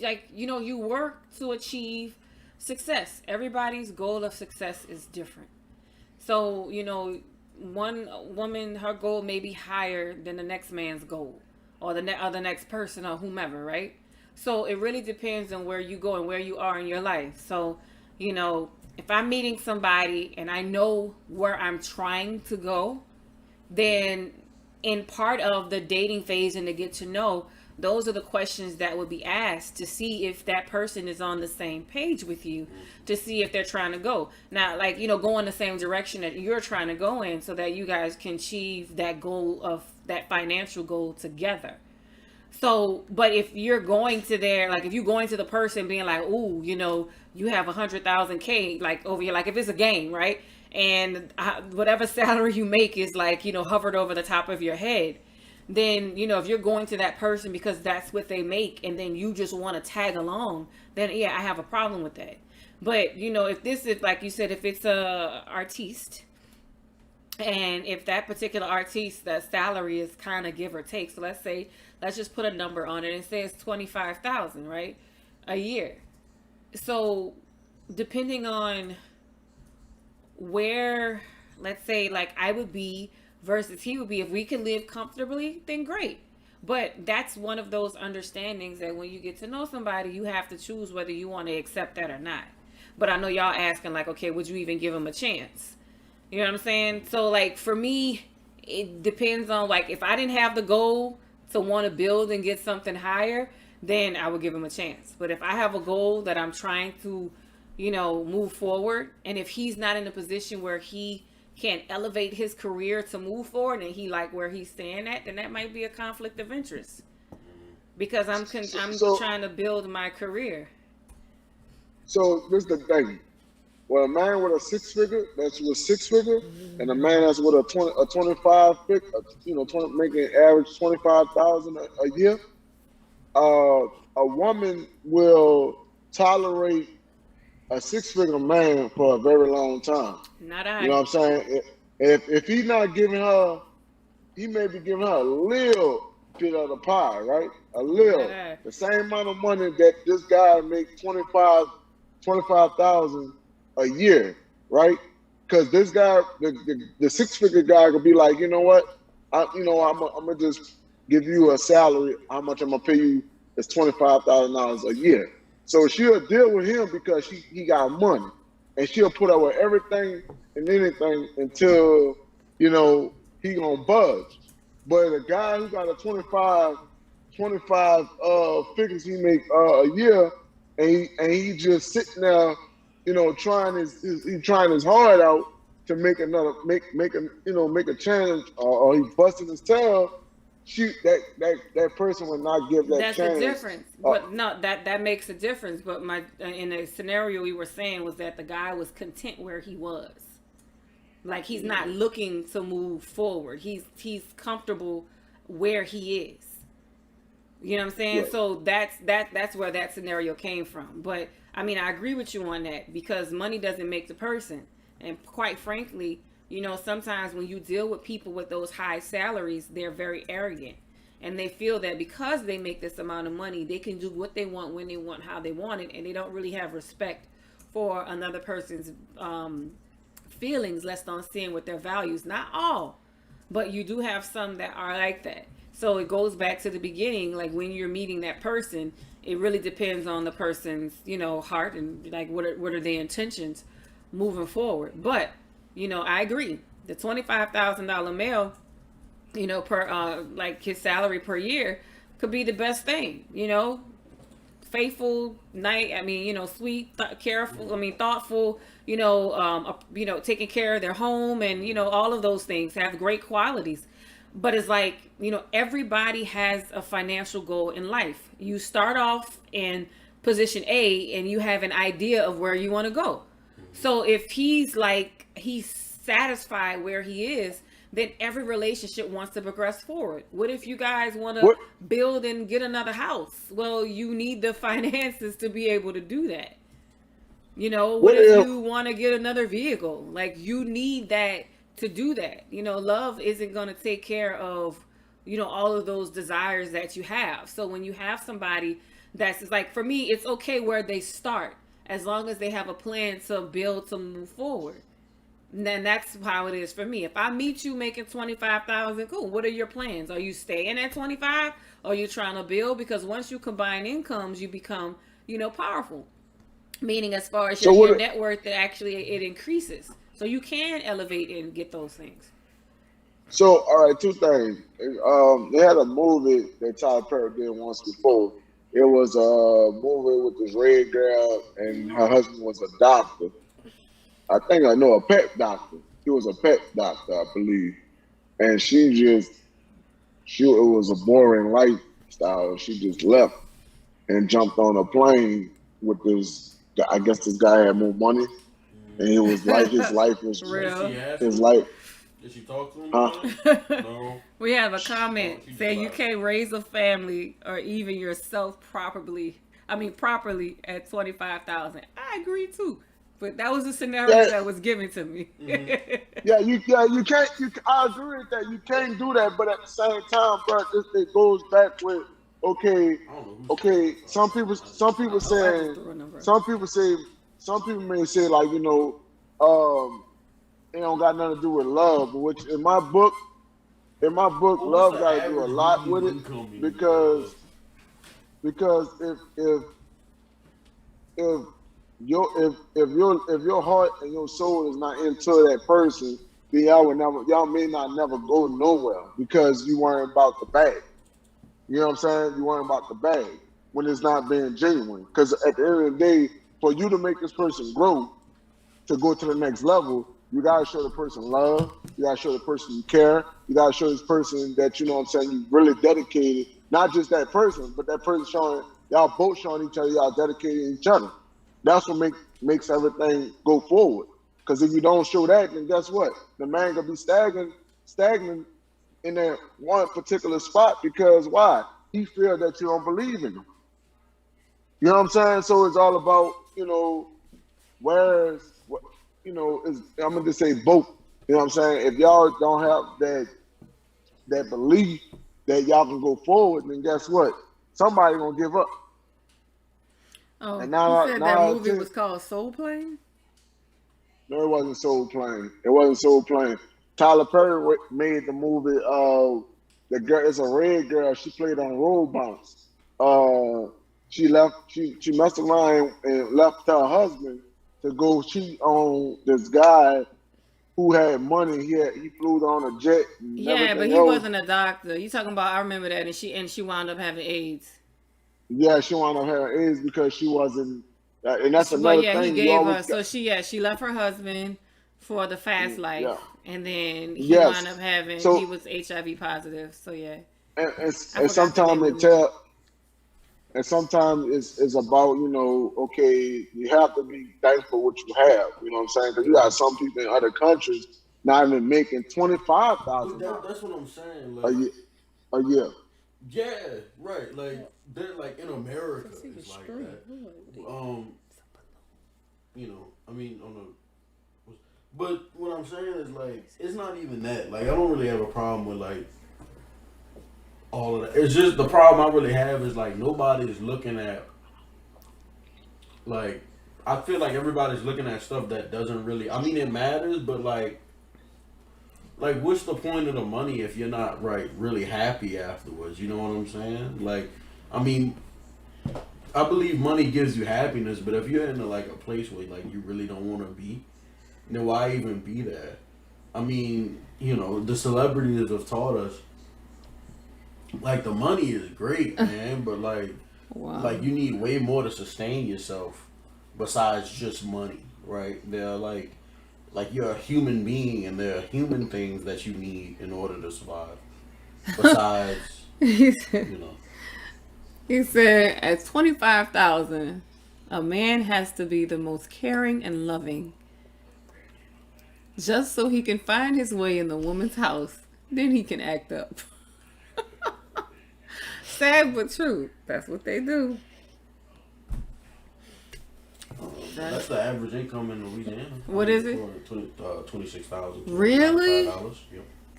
Speaker 1: like, you know, you work to achieve success. Everybody's goal of success is different. So, you know, one woman, her goal may be higher than the next man's goal, or the next person, or whomever, right? So it really depends on where you go and where you are in your life. So, you know, if I'm meeting somebody and I know where I'm trying to go, then in part of the dating phase and to get to know, those are the questions that would be asked to see if that person is on the same page with you, to see if they're trying to go. Now, like, you know, go in the same direction that you're trying to go in, so that you guys can achieve that goal, of that financial goal together. So, but if you're going to there, like if you're going to the person being like, ooh, you know, you have 100,000 K, like over here, like if it's a game, right? And whatever salary you make is like, you know, hovered over the top of your head. Then, you know, if you're going to that person because that's what they make, and then you just want to tag along, then yeah, I have a problem with that. But, you know, if this is, like you said, if it's a artiste, and if that particular artiste, that salary is kind of give or take. So let's just put a number on it. It says 25,000, right? A year. So depending on where, let's say, like I would be versus he would be, if we can live comfortably, then great. But that's one of those understandings that when you get to know somebody, you have to choose whether you want to accept that or not. But I know y'all asking like, okay, would you even give him a chance? You know what I'm saying? So like for me, it depends on, like, if I didn't have the goal to want to build and get something higher, then I would give him a chance. But if I have a goal that I'm trying to, you know, move forward, and if he's not in a position where he can elevate his career to move forward, and he like where he's staying at, then that might be a conflict of interest, because I'm trying to build my career.
Speaker 3: So this is the thing. Well, a man with a six figure, that's with six figure, and a man that's with a 25 figure, you know, making average 25,000 a year, a woman will tolerate a six figure man for a very long time.
Speaker 1: Not I.
Speaker 3: You know what I'm saying? If he's not giving her, he may be giving her a little bit of the pie, right? A little. The same amount of money that this guy makes 25,000 a year, right? Because this guy, the six figure guy could be like, you know what? I'm gonna just give you a salary. How much I'm gonna pay you is $25,000 a year. So she'll deal with him because he got money, and she'll put up with everything and anything until, you know, he gonna budge. But a guy who got a 25 figures he make a year, and he just sitting there, you know, trying his heart out to make a challenge, or he busting his tail. That person would not give that chance.
Speaker 1: That's the difference. But no, that makes a difference. But in the scenario we were saying was that the guy was content where he was. Like, he's not looking to move forward. He's comfortable where he is. You know what I'm saying? Right. So that's where that scenario came from. But I mean, I agree with you on that, because money doesn't make the person. And quite frankly, you know, sometimes when you deal with people with those high salaries, they're very arrogant. And they feel that because they make this amount of money, they can do what they want, when they want, how they want it. And they don't really have respect for another person's feelings, less on seeing with their values. Not all, but you do have some that are like that. So it goes back to the beginning, like when you're meeting that person, it really depends on the person's, you know, heart, and like what are their intentions moving forward. But, you know, I agree. The $25,000 male, you know, per like his salary per year could be the best thing, you know. Faithful, sweet, careful, thoughtful, taking care of their home, and, you know, all of those things have great qualities. But it's like, you know, everybody has a financial goal in life. You start off, and position A and you have an idea of where you want to go. So if he's satisfied where he is, then every relationship wants to progress forward. What if you guys want to
Speaker 3: What
Speaker 1: build and get another house? Well, you need the finances to be able to do that. You know, what
Speaker 3: what
Speaker 1: if
Speaker 3: if
Speaker 1: you want to get another vehicle? Like, you need that to do that. You know, love isn't going to take care of, you know, all of those desires that you have. So when you have somebody that's just like, for me, it's okay where they start as long as they have a plan to build to move forward. And then that's how it is for me. If I meet you making 25,000, cool. What are your plans? Are you staying at 25? Or are you trying to build? Because once you combine incomes, you become, you know, powerful. Meaning, as far as
Speaker 3: so
Speaker 1: your
Speaker 3: what
Speaker 1: net worth, that actually it increases. So you can elevate and get those things.
Speaker 3: so all right, two things. They had a movie that Tyler Perry did once before. It was a movie with this red girl and her husband was a doctor. I think I know, a pet doctor. He was a pet doctor, I believe. And it was a boring lifestyle. She just left and jumped on a plane with this. I guess this guy had more money, and it was like his life was
Speaker 1: For
Speaker 2: Did she
Speaker 1: real.
Speaker 2: ask
Speaker 3: his
Speaker 2: him?
Speaker 3: life.
Speaker 2: Did she talk to him
Speaker 3: Huh?
Speaker 2: about it? No.
Speaker 1: We have a
Speaker 2: Oh,
Speaker 1: comment
Speaker 2: she just
Speaker 1: saying you
Speaker 2: laughed.
Speaker 1: can't raise a family or even yourself properly. Properly at 25,000. I agree too, but that was the scenario
Speaker 3: Yeah,
Speaker 1: that was given to me.
Speaker 3: you can't. I agree with that. You can't do that, but at the same time, bro, it goes back with okay,
Speaker 2: I don't know who's
Speaker 3: okay.
Speaker 2: talking
Speaker 3: Some
Speaker 2: about
Speaker 3: people,
Speaker 2: this.
Speaker 3: some people
Speaker 1: Oh, I just
Speaker 3: saying,
Speaker 1: threw a number.
Speaker 3: some people say, some people may say like um, it don't got nothing to do with love, but which in my book,
Speaker 2: Well, what's
Speaker 3: love
Speaker 2: the
Speaker 3: got to do a
Speaker 2: average
Speaker 3: lot with
Speaker 2: median
Speaker 3: it
Speaker 2: income in
Speaker 3: because because if if your heart and your soul is not into that person, then y'all may not never go nowhere because you weren't about the bag. You know what I'm saying? You weren't about the bag when it's not being genuine. Because at the end of the day, for you to make this person grow to go to the next level, you gotta show the person love. You gotta show the person you care. You gotta show this person that you know what I'm saying you really dedicated. Not just that person, but that person showing y'all both showing each other y'all dedicated each other. That's what makes everything go forward. Because if you don't show that, then guess what? The man gonna be stagnant in that one particular spot because why? He feel that you don't believe in him. You know what I'm saying? So it's all about, where's what is I'm gonna just say both. You know what I'm saying? If y'all don't have that belief that y'all can go forward, then guess what? Somebody gonna give up.
Speaker 1: Oh,
Speaker 3: And
Speaker 1: you
Speaker 3: now
Speaker 1: said that
Speaker 3: now
Speaker 1: movie was called Soul Plane?
Speaker 3: no, it wasn't Soul Plane. It wasn't Soul Plane. Tyler Perry made the movie. The girl is a red girl. She played on road bounce. She left. She messed around and left her husband to go cheat on this guy who had money. He flew on a jet and
Speaker 1: Yeah, but
Speaker 3: everything
Speaker 1: he
Speaker 3: else.
Speaker 1: wasn't a doctor. You talking about? I remember that, and she wound up having AIDS.
Speaker 3: Yeah, she wound up having AIDS because she wasn't. And that's
Speaker 1: Well,
Speaker 3: another
Speaker 1: yeah, he
Speaker 3: thing. You
Speaker 1: gave
Speaker 3: always
Speaker 1: her.
Speaker 3: got.
Speaker 1: So she left her husband for the fast life,
Speaker 3: Yeah.
Speaker 1: and then he wound up
Speaker 3: Yes.
Speaker 1: having. He
Speaker 3: So
Speaker 1: was HIV positive. So yeah, I
Speaker 3: and
Speaker 1: forgot the
Speaker 3: sometimes
Speaker 1: name of
Speaker 3: it
Speaker 1: the movie.
Speaker 3: tell. And sometimes it's about, okay, you have to be thankful what you have. You know what I'm saying? Because you got some people in other countries not even making
Speaker 2: But
Speaker 3: $25,000
Speaker 2: that's what I'm saying.
Speaker 3: a
Speaker 2: Like,
Speaker 3: year. A year.
Speaker 2: yeah, right. Like, they're like in America, it's like that. I mean, on the. But what I'm saying is like, it's not even that. Like, I don't really have a problem with like all of that. It's just the problem I really have is like nobody's looking at like. I feel like everybody's looking at stuff that doesn't really. I mean, it matters, but like, what's the point of the money if you're not really happy afterwards? You know what I'm saying? Like, I mean, I believe money gives you happiness, but if you're in like a place where like you really don't want to be, then why even be there? I mean, the celebrities have taught us like the money is great, man, but
Speaker 1: Wow.
Speaker 2: like you need way more to sustain yourself besides just money, right? They're like you're a human being, and there are human things that you need in order to survive. Besides, you know.
Speaker 1: He said, at 25,000, a man has to be the most caring and loving, just so he can find his way in the woman's house. Then he can act up. Sad but true. That's what they do.
Speaker 2: That's the average income in Louisiana.
Speaker 1: What is it?
Speaker 2: $26,000.
Speaker 1: Really?
Speaker 2: Yep.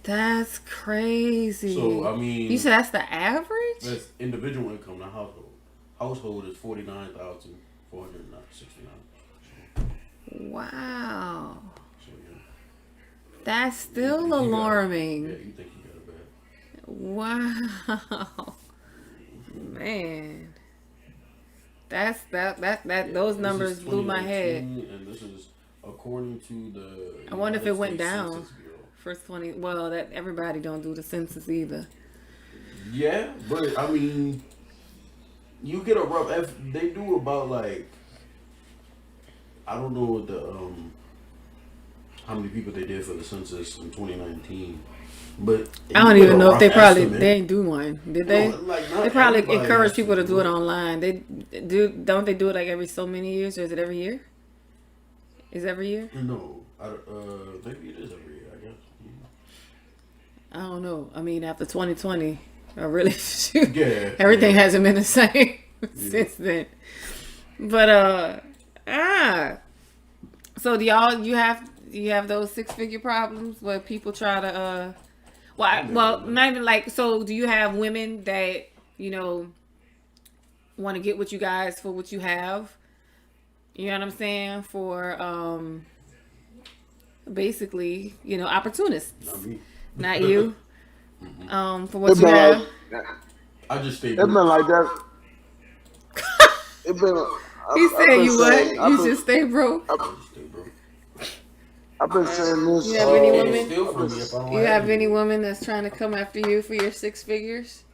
Speaker 1: That's crazy.
Speaker 2: So I mean,
Speaker 1: you said that's the average?
Speaker 2: that's individual income, not household. Household is $49,469.
Speaker 1: Wow.
Speaker 2: So yeah.
Speaker 1: That's still
Speaker 2: You
Speaker 1: alarming.
Speaker 2: Yeah, you think you got it bad?
Speaker 1: Wow. Man. That's that those numbers blew my head.
Speaker 2: And this is according to the
Speaker 1: I wonder if it went
Speaker 2: States
Speaker 1: down.
Speaker 2: Census Bureau.
Speaker 1: First 20. Well, that everybody don't do the census either.
Speaker 2: Yeah, but I mean, you get a rough. They do about like, I don't know what the how many people they did for the census in 2019, but
Speaker 1: I don't even know if they
Speaker 2: estimate.
Speaker 1: didn't do one. Did they?
Speaker 2: No, like, not
Speaker 1: They probably
Speaker 2: everybody
Speaker 1: encourage
Speaker 2: has
Speaker 1: people to do it online. Don't they do it like every so many years, or is it every year? Is it every year?
Speaker 2: No, maybe it is every year. I guess.
Speaker 1: I don't know. I mean, after 2020, I really shoot.
Speaker 2: Yeah,
Speaker 1: Everything hasn't been the same since then. But so do you have those 6-figure problems where people try to well, not even like, so do you have women that, want to get with you guys for what you have? You know what I'm saying? For basically, opportunists.
Speaker 2: Not me.
Speaker 1: Not you. For what you have.
Speaker 2: I just stay.
Speaker 3: It's been like that. It been.
Speaker 1: He said you what? You just stay broke.
Speaker 2: I just stay broke.
Speaker 3: I've been saying this.
Speaker 1: You have any
Speaker 2: It's
Speaker 1: women?
Speaker 2: still for me if I don't
Speaker 1: You have
Speaker 2: any.
Speaker 1: any woman that's trying to come after you for your 6 figures?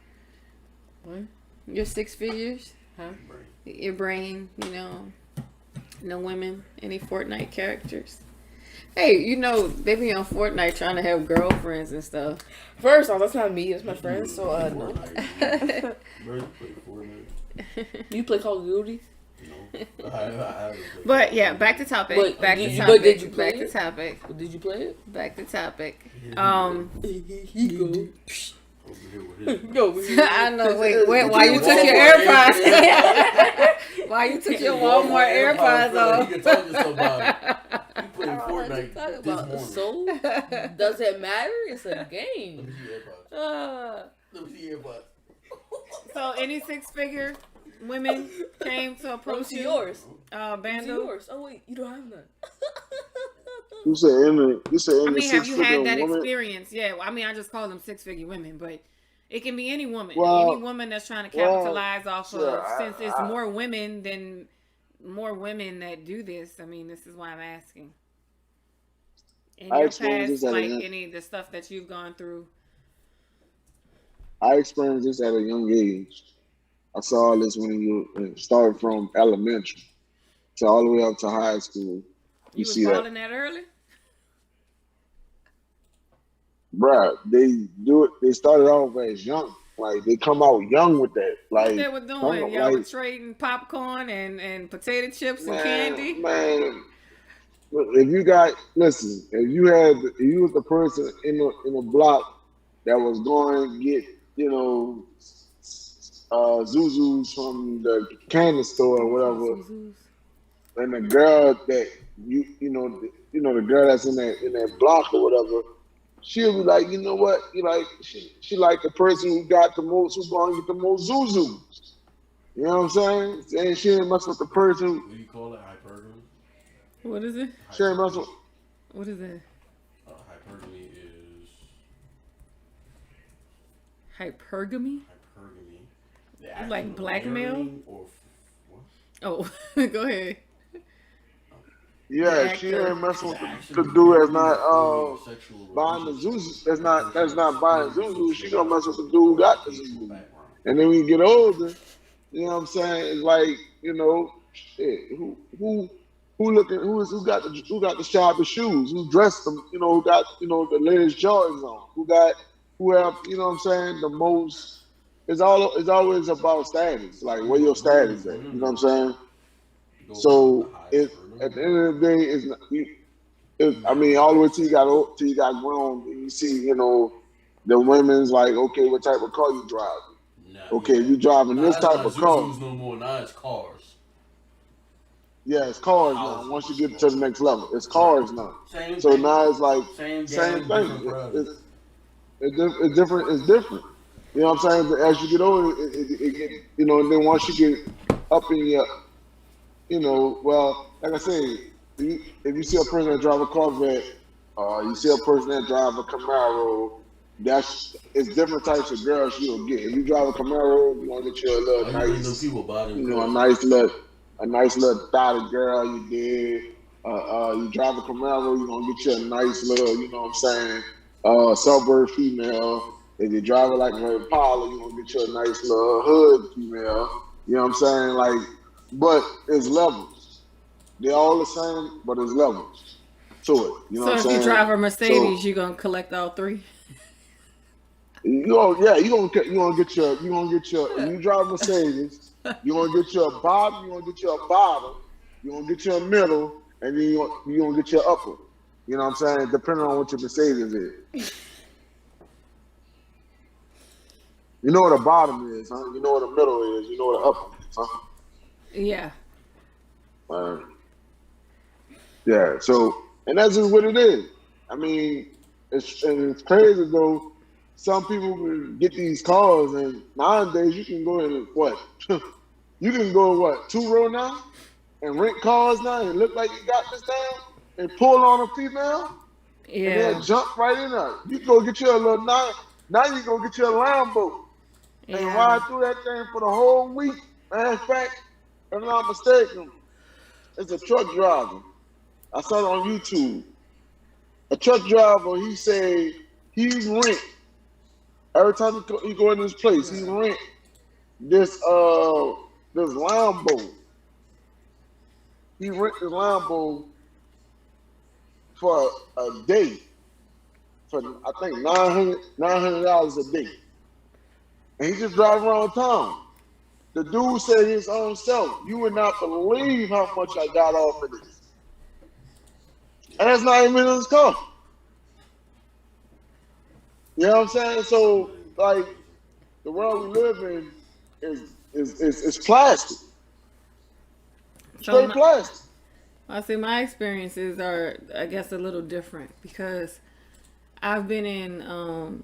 Speaker 4: What?
Speaker 1: Your 6 figures?
Speaker 4: Huh?
Speaker 1: Your brain, no women, any Fortnite characters? Hey, they be on Fortnite trying to have girlfriends and stuff.
Speaker 4: First off, that's not me. That's my friend. So no.
Speaker 2: Bro, you play Fortnite?
Speaker 4: You play Call of Duty?
Speaker 2: No. I haven't played
Speaker 1: But
Speaker 2: Fortnite.
Speaker 1: yeah, back to topic.
Speaker 4: But
Speaker 1: Back
Speaker 4: did
Speaker 1: to
Speaker 4: you-
Speaker 1: topic.
Speaker 4: but did you play
Speaker 1: Back to
Speaker 4: it?
Speaker 1: topic.
Speaker 4: Did you play it?
Speaker 1: Back to topic.
Speaker 4: He go.
Speaker 2: Over here with his
Speaker 4: Go.
Speaker 1: I know. Wait. Why you took your AirPods? Why you took your Walmart AirPods
Speaker 2: bro,
Speaker 1: off?
Speaker 2: You can talk to somebody. You playing Fortnite
Speaker 4: Talk
Speaker 2: this
Speaker 4: about
Speaker 2: morning.
Speaker 4: so does it matter? It's a
Speaker 2: Let
Speaker 4: game.
Speaker 2: me see your AirPods. Let me see your AirPods.
Speaker 1: So any 6-figure women came to approach
Speaker 4: What's
Speaker 1: you?
Speaker 4: yours?
Speaker 1: Bando.
Speaker 4: What's yours? Oh wait, you don't have none.
Speaker 3: You said in the
Speaker 1: I mean, have you had
Speaker 3: 6-figure
Speaker 1: that
Speaker 3: woman.
Speaker 1: experience? Yeah. Well, I mean, I just call them 6-figure women, but it can be any woman.
Speaker 3: Well,
Speaker 1: Any woman that's trying to capitalize off
Speaker 3: sure,
Speaker 1: of. Since it's more women that do this. I mean, this is why I'm asking. In
Speaker 3: I
Speaker 1: your
Speaker 3: experienced
Speaker 1: past,
Speaker 3: this at a
Speaker 1: like
Speaker 3: young-
Speaker 1: any of the stuff that you've gone through.
Speaker 3: I experienced this at a young age. I saw this when you started from elementary to all the way up to high school.
Speaker 1: You was
Speaker 3: see that,
Speaker 1: balling that early?
Speaker 3: bruh. They do it. They started off as young. Like they come out young with that. Like
Speaker 1: What they were doing? Y'all were trading popcorn and potato chips and candy?
Speaker 3: Man, if you was the person in a block that was going to get, Zuzus from the candy store or whatever, and the girl that the girl that's in that block or whatever, she'll be like, you know what? She like the person who's going to get the most Zuzus. You know what I'm saying? And she ain't mess with the person.
Speaker 2: What do you call it? Hypergamy?
Speaker 1: What is it?
Speaker 3: She ain't mess with.
Speaker 1: What is it?
Speaker 2: Hypergamy is...
Speaker 1: Hypergamy?
Speaker 2: Hypergamy. The
Speaker 1: Like
Speaker 2: act of
Speaker 1: blackmail?
Speaker 2: marrying Or what?
Speaker 1: Oh, go ahead.
Speaker 3: Yeah, she ain't messing with the dude that's not buying the Zuzu. That's not buying Zuzu. She gonna mess with the dude who got the Zuzu. And then when you get older, you know what I'm saying? It's like, shit, who got the sharpest shoes? Who dressed them? Who got the latest Jordans on? Who have, you know what I'm saying, the most it's always about status, like where your status at. You know what I'm saying?
Speaker 2: Go for the
Speaker 3: So
Speaker 2: highest
Speaker 3: it
Speaker 2: for
Speaker 3: at
Speaker 2: them.
Speaker 3: the end of the day, it's not, I mean, all the way till you got grown, and you see, the women's like, okay, what type of car you driving?
Speaker 2: Nah,
Speaker 3: Okay,
Speaker 2: yeah.
Speaker 3: you driving
Speaker 2: Nah,
Speaker 3: this
Speaker 2: that's
Speaker 3: type
Speaker 2: not
Speaker 3: of car.
Speaker 2: Zuzus no more. Now it's cars.
Speaker 3: Yeah, it's cars now. Once you
Speaker 2: Houses.
Speaker 3: get to the next level, it's
Speaker 2: Right.
Speaker 3: cars now.
Speaker 2: Same
Speaker 3: So
Speaker 2: thing.
Speaker 3: now it's like
Speaker 2: Same
Speaker 3: same
Speaker 2: gang, different
Speaker 3: thing.
Speaker 2: product.
Speaker 3: It's different. It's different. You know what I'm saying? As you get older, it get, and then once you get up in your, well, like I say, if you see a person that drive a Corvette, you see a person that drive a Camaro, it's different types of girls you'll get. If you drive a Camaro, you want to get you a
Speaker 2: Are
Speaker 3: little
Speaker 2: you getting them
Speaker 3: nice,
Speaker 2: people buy them
Speaker 3: a
Speaker 2: cars?
Speaker 3: nice little thotted girl. You did. You drive a Camaro, you gonna get you a nice little, you know what I'm saying, suburb female. If you drive it like an Impala, you gonna get you a nice little hood female. You know what I'm saying? Like, but it's levels. They're all the same, but it's levels to it. You know
Speaker 1: So
Speaker 3: what
Speaker 1: if
Speaker 3: I'm
Speaker 1: you
Speaker 3: saying?
Speaker 1: drive a
Speaker 3: So
Speaker 1: Mercedes, you're gonna collect all three.
Speaker 3: yeah, if you drive a Mercedes, you gonna get you a bottom, you gonna get you a bottom, you gonna get you a middle, and then you gonna get your upper. You know what I'm saying? Depending on what your Mercedes is. You know what a bottom is, huh? You know what a middle is. You know what an upper is, huh?
Speaker 1: Yeah.
Speaker 3: Uh, yeah. So, and that's just what it is. I mean, it's crazy though. Some people can get these cars, and nowadays you can go in and what? You can go what 2 row now and rent cars now and look like you got this down and pull on a female and they'll
Speaker 1: Yeah.
Speaker 3: jump right in there. You go get you a little now you go get you a Lambo and
Speaker 1: Yeah.
Speaker 3: ride through that thing for the whole week. Matter of fact, if I'm not mistaken, it's a truck driver. I saw it on YouTube. A truck driver, he said he rent every time he go in this place, he rent this Lambo. He rent this Lambo for a day for I think $900 a day, and he just drive around town. The dude said his own self, "You would not believe how much I got off of this," and that's not even in his car. You know what I'm saying? So like the world we live in is plastic,
Speaker 1: So
Speaker 3: straight plastic.
Speaker 1: I see my experiences are, I guess, a little different because I've been in,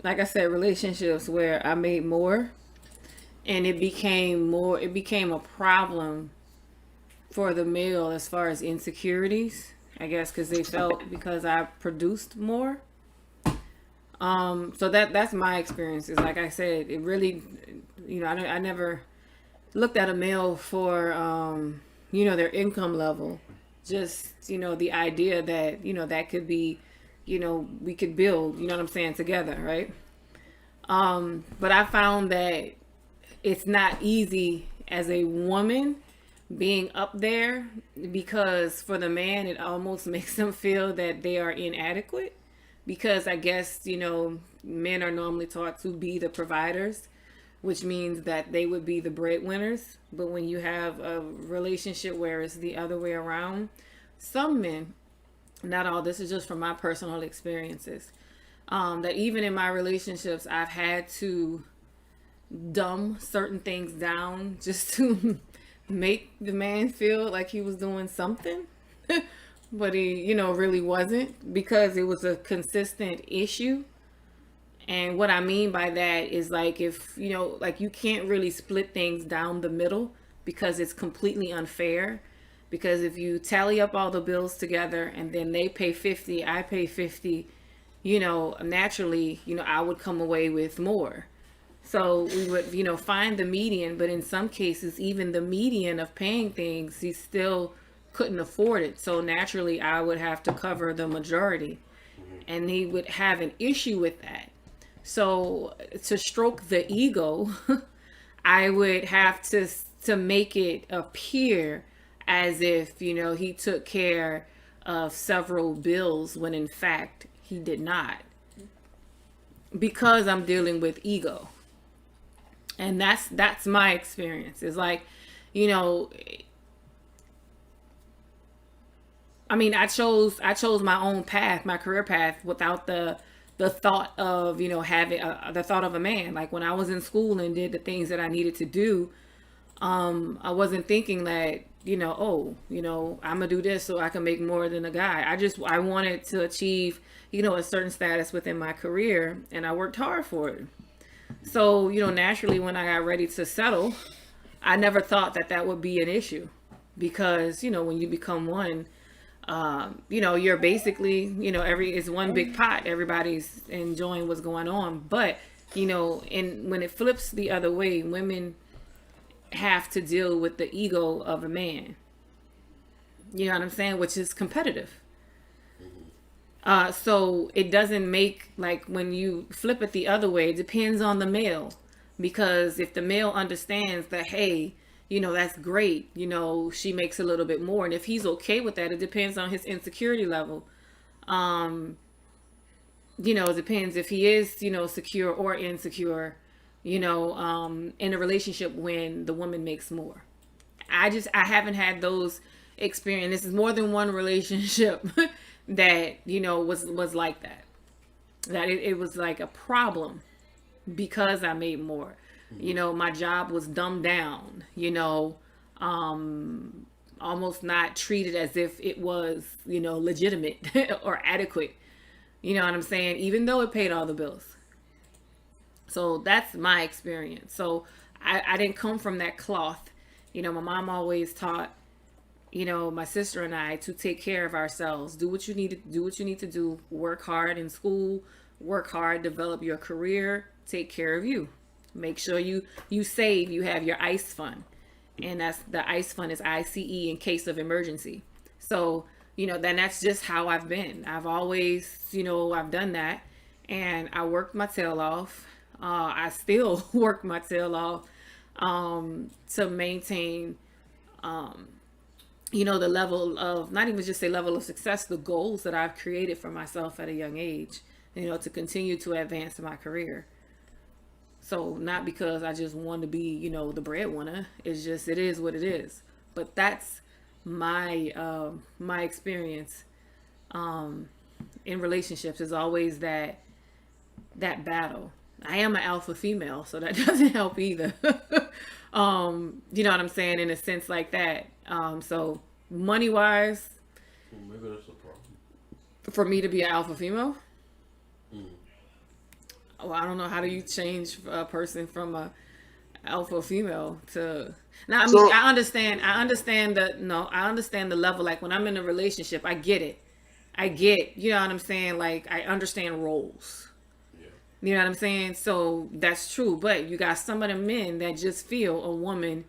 Speaker 1: like I said, relationships where I made more, and it became more. It became a problem for the male as far as insecurities. I guess because they felt because I produced more. So that's my experiences. Like I said, it really, I never looked at a male for, their income level. Just, the idea that, that could be, we could build, you know what I'm saying, together, right? But I found that it's not easy as a woman being up there because for the man, it almost makes them feel that they are inadequate because I guess, men are normally taught to be the providers, which means that they would be the breadwinners. But when you have a relationship where it's the other way around, some men, not all, this is just from my personal experiences, that even in my relationships, I've had to dumb certain things down just to make the man feel like he was doing something. But he, really wasn't because it was a consistent issue. And what I mean by that is like if, like you can't really split things down the middle because it's completely unfair. Because if you tally up all the bills together and then they pay 50, I pay 50, naturally, I would come away with more. So we would, find the median, but in some cases, even the median of paying things, he still couldn't afford it. So naturally, I would have to cover the majority. And he would have an issue with that. So to stroke the ego, I would have to make it appear as if, he took care of several bills when in fact he did not. Because I'm dealing with ego. And that's my experience. It's like, you know, I mean, I chose my own path, my career path, without the thought of, you know, having the thought of a man. Like when I was in school and did the things that I needed to do, I wasn't thinking that, you know, oh, you know, I'm gonna do this so I can make more than a guy. I wanted to achieve, you know, a certain status within my career, and I worked hard for it. So, you know, naturally, when I got ready to settle, I never thought that that would be an issue, because, you know, when you become one, you know, you're basically, you know, it's one big pot. Everybody's enjoying what's going on. But, you know, and when it flips the other way, women have to deal with the ego of a man. You know what I'm saying? Which is competitive. So it doesn't make, like, when you flip it the other way, it depends on the male. Because if the male understands that, hey, you know, that's great, you know, she makes a little bit more. And if he's okay with that, it depends on his insecurity level. You know, it depends if he is, you know, secure or insecure, you know, in a relationship when the woman makes more. I haven't had those experiences. This is more than one relationship that, you know, was like that. That it was like a problem because I made more. You know, my job was dumbed down, you know, almost not treated as if it was, you know, legitimate or adequate. You know what I'm saying? Even though it paid all the bills. So that's my experience. So I didn't come from that cloth. You know, my mom always taught, you know, my sister and I to take care of ourselves. Do what you need to do. Work hard in school. Work hard. Develop your career. Take care of you. Make sure you save. You have your ICE fund. And the ICE fund is ICE in case of emergency. So, you know, then that's just how I've been. I've always, you know, I've done that. And I worked my tail off. I still work my tail off to maintain, you know, the level of, not even just a level of success, the goals that I've created for myself at a young age, you know, to continue to advance my career. So not because I just want to be, you know, the breadwinner. It's just, it is what it is. But that's my experience in relationships, is always that battle. I am an alpha female, so that doesn't help either. You know what I'm saying? In a sense like that. So money wise,
Speaker 2: Well, maybe that's a problem.
Speaker 1: for me to be an alpha female, well, I don't know, how do you change a person from a alpha female to, now I mean,
Speaker 3: So
Speaker 1: I understand the level. Like when I'm in a relationship, I get it. You know what I'm saying? Like I understand roles.
Speaker 2: Yeah.
Speaker 1: You know what I'm saying? So that's true. But you got some of the men that just feel a woman,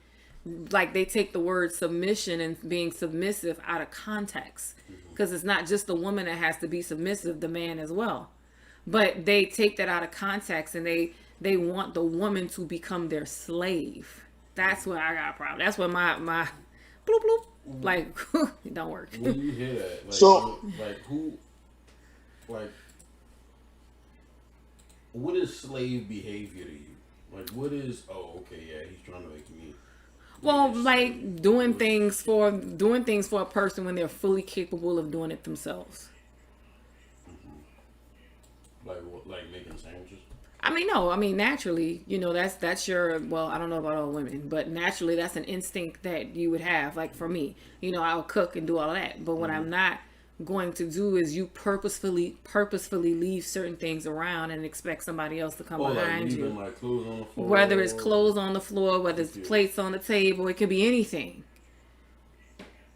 Speaker 1: like they take the word submission and being submissive out of context. Because it's not just the woman that has to be submissive, the man as well. But they take that out of context and they want the woman to become their slave. That's where I got a problem. That's where my bloop bloop, like, it don't work.
Speaker 2: When you hear that, like,
Speaker 3: So-
Speaker 2: what is slave behavior to you? Like, what is, oh, okay, yeah, he's trying to make me.
Speaker 1: Well, like doing things for a person when they're fully capable of doing it themselves.
Speaker 2: Like, what, like making sandwiches?
Speaker 1: I mean, no, I mean, naturally, you know, that's your, well, I don't know about all women, but naturally that's an instinct that you would have. Like for me, you know, I'll cook and do all of that. But what I'm not going to do is you purposefully leave certain things around and expect somebody else to come behind
Speaker 2: like
Speaker 1: you.
Speaker 2: leaving, like, clothes on the floor.
Speaker 1: Whether it's clothes on the floor, whether it's plates on the table, it could be anything.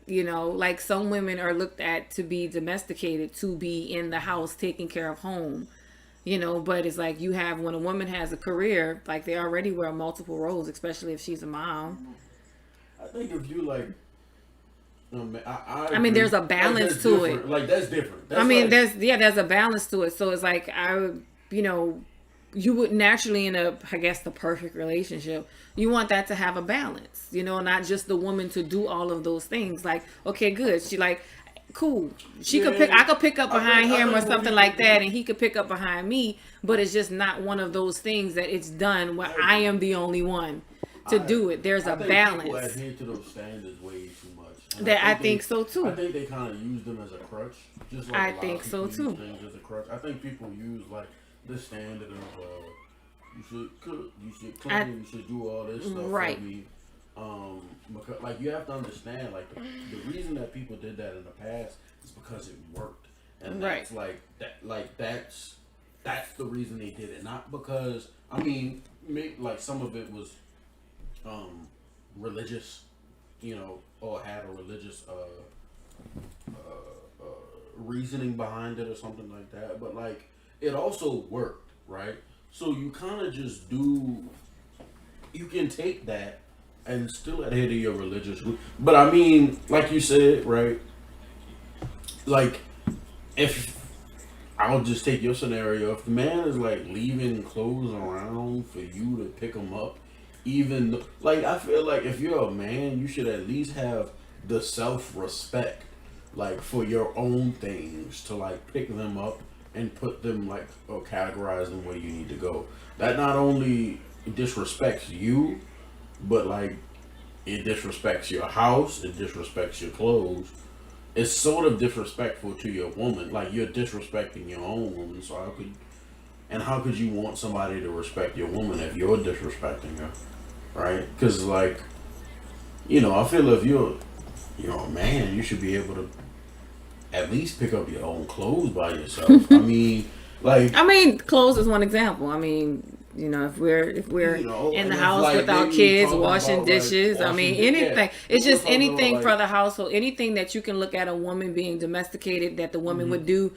Speaker 1: You know, like some women are looked at to be domesticated, to be in the house, taking care of home. You know, but it's like when a woman has a career, like they already wear multiple roles, especially if she's a mom.
Speaker 2: I think if you like,
Speaker 1: I mean, there's a balance to it.
Speaker 2: Like that's different. That's
Speaker 1: I mean,
Speaker 2: like,
Speaker 1: there's a balance to it. So it's like you would naturally in the perfect relationship, you want that to have a balance. You know, not just the woman to do all of those things. Like, okay, good. She like, cool. I could pick up behind him or something like that, and he could pick up behind me. But it's just not one of those things that it's done where I am the only one to do it. There's a balance.
Speaker 2: People adhere to those standards way too much. And
Speaker 1: I think so too.
Speaker 2: I think they kind of use them as a crutch. Just like
Speaker 1: I
Speaker 2: a lot
Speaker 1: think
Speaker 2: of
Speaker 1: so
Speaker 2: people use
Speaker 1: too.
Speaker 2: things as a crutch. I think people use like the standard of you should cook, you should clean, you should do all this stuff
Speaker 1: right.
Speaker 2: for me. Because like you have to understand, like the reason that people did that in the past is because it worked, and that's like that. Like that's the reason they did it, not because like some of it was religious, or had a religious reasoning behind it or something like that. But like it also worked, right? So you kind of just do. You can take that and still adhere to your religious group. But I mean, like you said, right? Like, if I'll just take your scenario, if the man is like leaving clothes around for you to pick them up, even though, like, I feel like if you're a man, you should at least have the self-respect, like, for your own things to like pick them up and put them like, or categorize them where you need to go. That not only disrespects you, but like it disrespects your house, it disrespects your clothes. It's sort of disrespectful to your woman. Like you're disrespecting your own woman. So how could you want somebody to respect your woman if you're disrespecting her, right? Because like, I feel if you're a man, you should be able to at least pick up your own clothes by yourself.
Speaker 1: Clothes is one example. If we're in the house
Speaker 2: like,
Speaker 1: with our kids, washing dishes, anything.
Speaker 2: Yeah.
Speaker 1: It's just anything for the household. Anything that you can look at a woman being domesticated that the woman would do,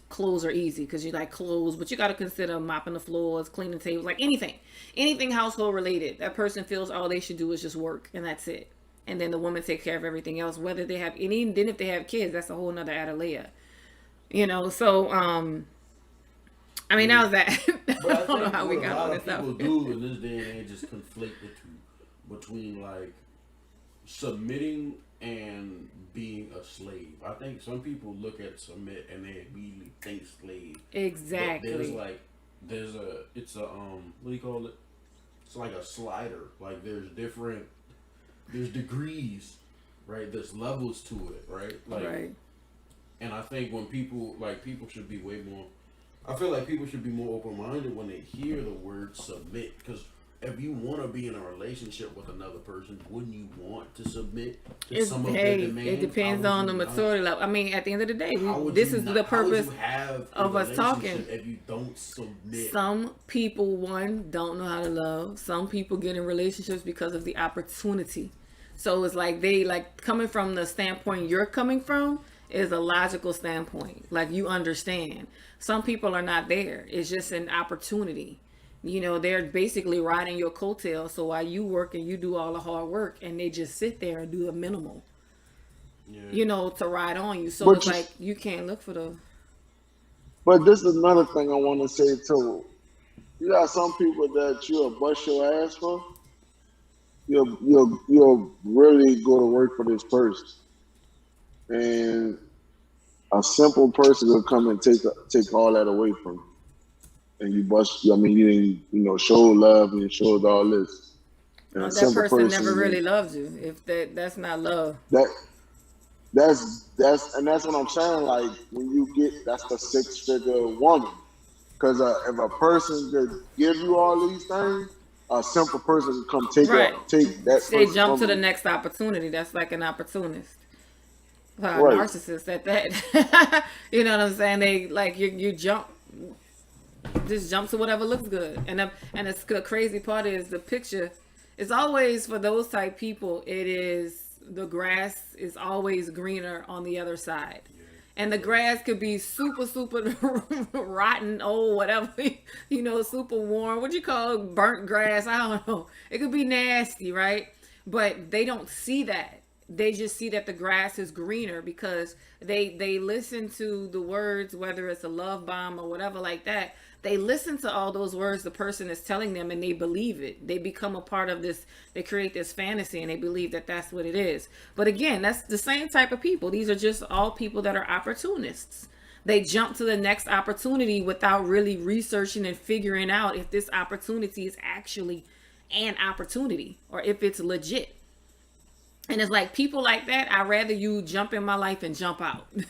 Speaker 1: clothes are easy because you like clothes, but you got to consider mopping the floors, cleaning tables, like anything household related. That person feels all they should do is just work and that's it. And then the woman take care of everything else, whether they have any, then if they have kids, that's a whole nother added layer. That was that.
Speaker 2: But
Speaker 1: I don't know how we got on this
Speaker 2: stuff. What people do in this day and age is conflate the two between like submitting and being a slave. I think some people look at submit and they immediately think slave.
Speaker 1: Exactly.
Speaker 2: But it's a what do you call it? It's like a slider. Like there's degrees, right? There's levels to it, right? Like,
Speaker 1: right.
Speaker 2: And I think when people should be way more. I feel like people should be more open-minded when they hear the word submit, because if you want to be in a relationship with another person, wouldn't you want to submit to some of their demands?
Speaker 1: It depends on the maturity level. At the end of the day, this is the purpose of us talking.
Speaker 2: If you don't submit,
Speaker 1: some people don't know how to love. Some people get in relationships because of the opportunity. So it's like they coming from the standpoint you're coming from is a logical standpoint. Like you understand. Some people are not there. It's just an opportunity. They're basically riding your coattails. So while you work and you do all the hard work and they just sit there and do the minimal, to ride on you. So but it's like you can't look for the.
Speaker 3: But this is another thing I want to say too. You got some people that you'll bust your ass for. You'll really go to work for this person. And a simple person will come and take all that away from you. And you bust, you didn't, show love and showed all this. And
Speaker 1: that person never really loves you. If that's not love.
Speaker 3: That's what I'm saying. Like when you get, that's the 6-figure woman. Because if a person could give you all these things, a simple person can come take that.
Speaker 1: They jump to the next opportunity. That's like an opportunist. Narcissist at that. You know what I'm saying? They like you jump to whatever looks good. And the crazy part is the picture is always for those type people. It is the grass is always greener on the other side. And the grass could be super, super rotten, old, whatever, super warm. What you call burnt grass? I don't know. It could be nasty, right? But they don't see that. they just see that the grass is greener because they listen to the words, whether it's a love bomb or whatever like that. They listen to all those words the person is telling them and they believe it. They become a part of this. They create this fantasy and they believe that that's what it is. But again, that's the same type of people. These are just all people that are opportunists. They jump to the next opportunity without really researching and figuring out if this opportunity is actually an opportunity or if it's legit. And it's like people like that, I'd rather you jump in my life and jump out. You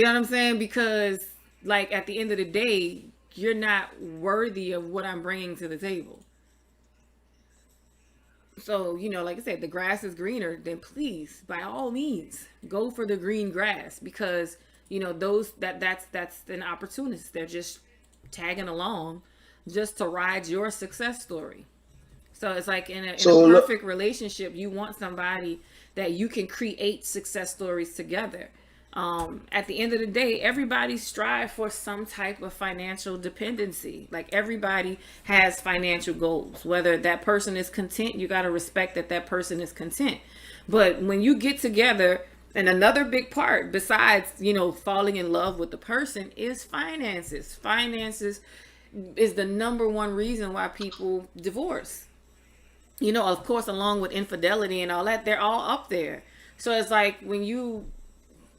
Speaker 1: know what I'm saying? Because like at the end of the day, you're not worthy of what I'm bringing to the table. So, you know, like I said, the grass is greener, then please, by all means, go for the green grass because, you know, that's an opportunist. They're just tagging along just to ride your success story. So it's like in a perfect relationship, you want somebody that you can create success stories together. At the end of the day, everybody strive for some type of financial dependency. Like everybody has financial goals. Whether that person is content, you got to respect that that person is content. But when you get together, and another big part besides, you know, falling in love with the person is finances. Finances is the number one reason why people divorce. You know, of course, along with infidelity and all that, they're all up there. So it's like when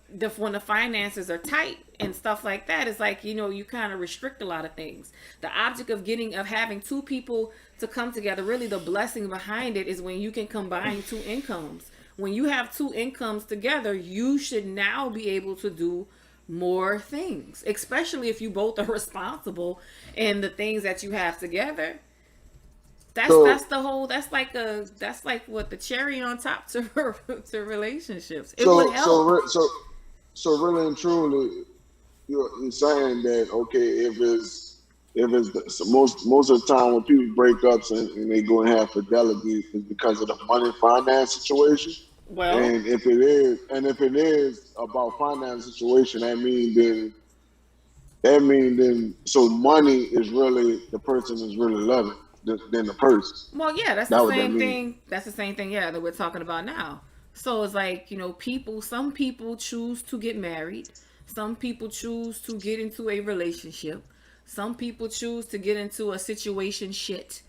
Speaker 1: the finances are tight and stuff like that, it's like, you know, you kind of restrict a lot of things. The object of having two people to come together, really the blessing behind it is when you can combine two incomes. When you have two incomes together, you should now be able to do more things, especially if you both are responsible in the things that you have together. That's like what the cherry on top to relationships. It would help.
Speaker 3: So really and truly, you're saying that okay, so most of the time when people break up and they go and have fidelity is because of the money finance situation.
Speaker 1: Well,
Speaker 3: and if it is about finance situation, that means then so money is really the person is really loving than the person.
Speaker 1: Well, yeah, that's the same thing. That's the same thing, yeah, that we're talking about now. So it's like, you know, some people choose to get married. Some people choose to get into a relationship. Some people choose to get into a situation shit.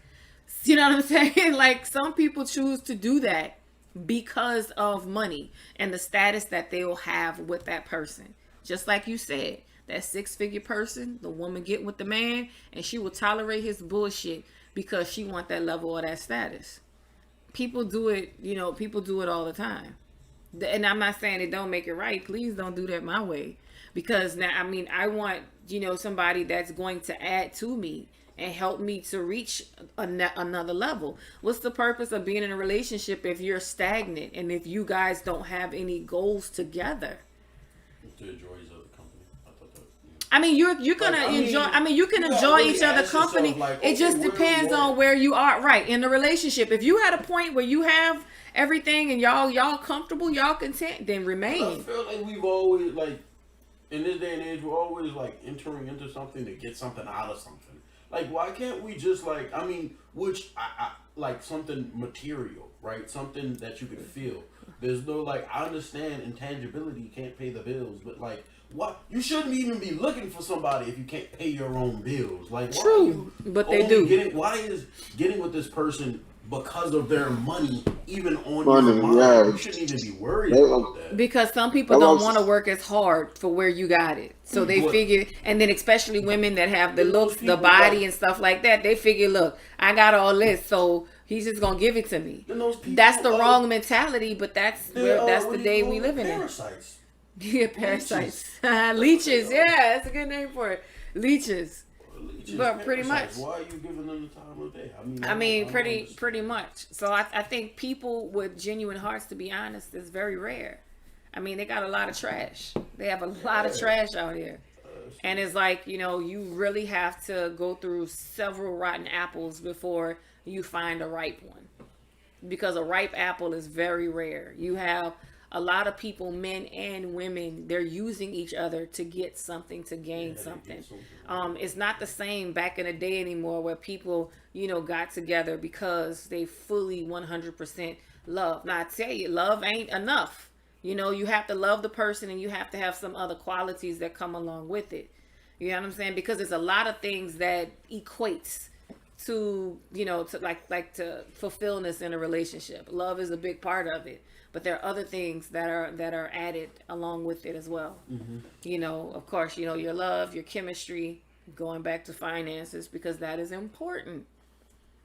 Speaker 1: You know what I'm saying? Like some people choose to do that because of money and the status that they will have with that person. Just like you said, that 6-figure person, the woman get with the man and she will tolerate his bullshit because she want that level of that status. People do it, you know, people do it all the time. And I'm not saying it don't make it right. Please don't do that my way. Because now, I mean, I want, you know, somebody that's going to add to me and help me to reach another level. What's the purpose of being in a relationship if you're stagnant and if you guys don't have any goals together?
Speaker 2: To enjoy each other's company. I thought that. Yeah.
Speaker 1: I mean, you're gonna enjoy. I mean, you can enjoy each other's company. Like, okay, it just depends on where you are, right, in the relationship. If you had a point where you have everything and y'all comfortable, y'all content, then remain.
Speaker 2: I feel like we've always like in this day and age, we're always like entering into something to get something out of something. Like, why can't we just like? I mean, I like something material, right? Something that you can feel. There's no like. I understand intangibility can't pay the bills, but like. What you shouldn't even be looking for somebody if you can't pay your own bills. Like,
Speaker 1: true, but they do.
Speaker 2: Why is getting with this person because of their money even on your mind? Yeah. You shouldn't even be worried about that.
Speaker 1: Because some people don't want to work as hard for where you got it, so they figure. And then especially women that have the looks, the body, and stuff like that, they figure, look, I got all this, so he's just gonna give it to me. That's the wrong mentality, but that's the day we live in.
Speaker 2: Parasites.
Speaker 1: Yeah, parasites. Leeches. Yeah, that's a good name for it. Leeches. But pretty much.
Speaker 2: Why are you giving them the time of day?
Speaker 1: I mean, pretty much. So I think people with genuine hearts, to be honest, is very rare. I mean, they got a lot of trash. They have a lot of trash out here. And it's like, you know, you really have to go through several rotten apples before you find a ripe one. Because a ripe apple is very rare. You have a lot of people, men and women, they're using each other to get something, to gain something. It's not the same back in the day anymore where people, you know, got together because they fully 100% love. Now I tell you, love ain't enough. You know, you have to love the person and you have to have some other qualities that come along with it. You know what I'm saying? Because there's a lot of things that equates to, you know, to to fulfillness in a relationship. Love is a big part of it, but there are other things that are added along with it as well. You know, of course, you know, your love, your chemistry, going back to finances, because that is important.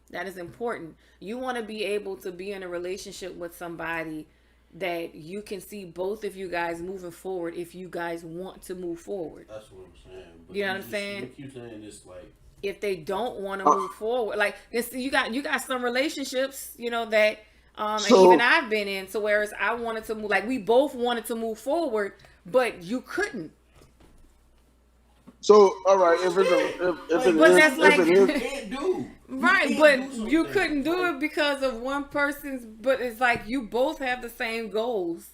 Speaker 1: That is important. You want to be able to be in a relationship with somebody that you can see both of you guys moving forward if you guys want to move forward.
Speaker 2: That's what I'm saying. But
Speaker 1: you know what I'm saying?
Speaker 2: You keep saying it's like,
Speaker 1: if they don't want to move forward, like this, you got some relationships, you know, that and even I've been in, to whereas I wanted to move, like we both wanted to move forward, but you couldn't.
Speaker 3: So all right, if
Speaker 2: you can't do.
Speaker 1: Right, but you couldn't do it because of one person's. But it's like you both have the same goals,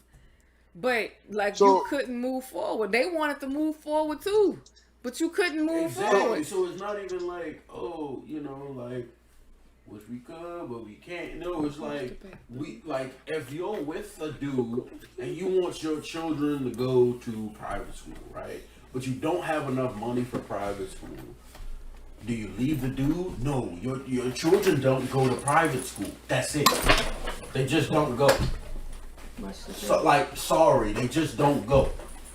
Speaker 1: but like you couldn't move forward. They wanted to move forward too, but you couldn't move forward.
Speaker 2: So it's not even like, oh, you know, like wish we could, but we can't. No, it's like if you're with a dude and you want your children to go to private school, right? But you don't have enough money for private school. Do you leave the dude? No, your children don't go to private school. That's it. They just don't go. So, like, sorry, they just don't go.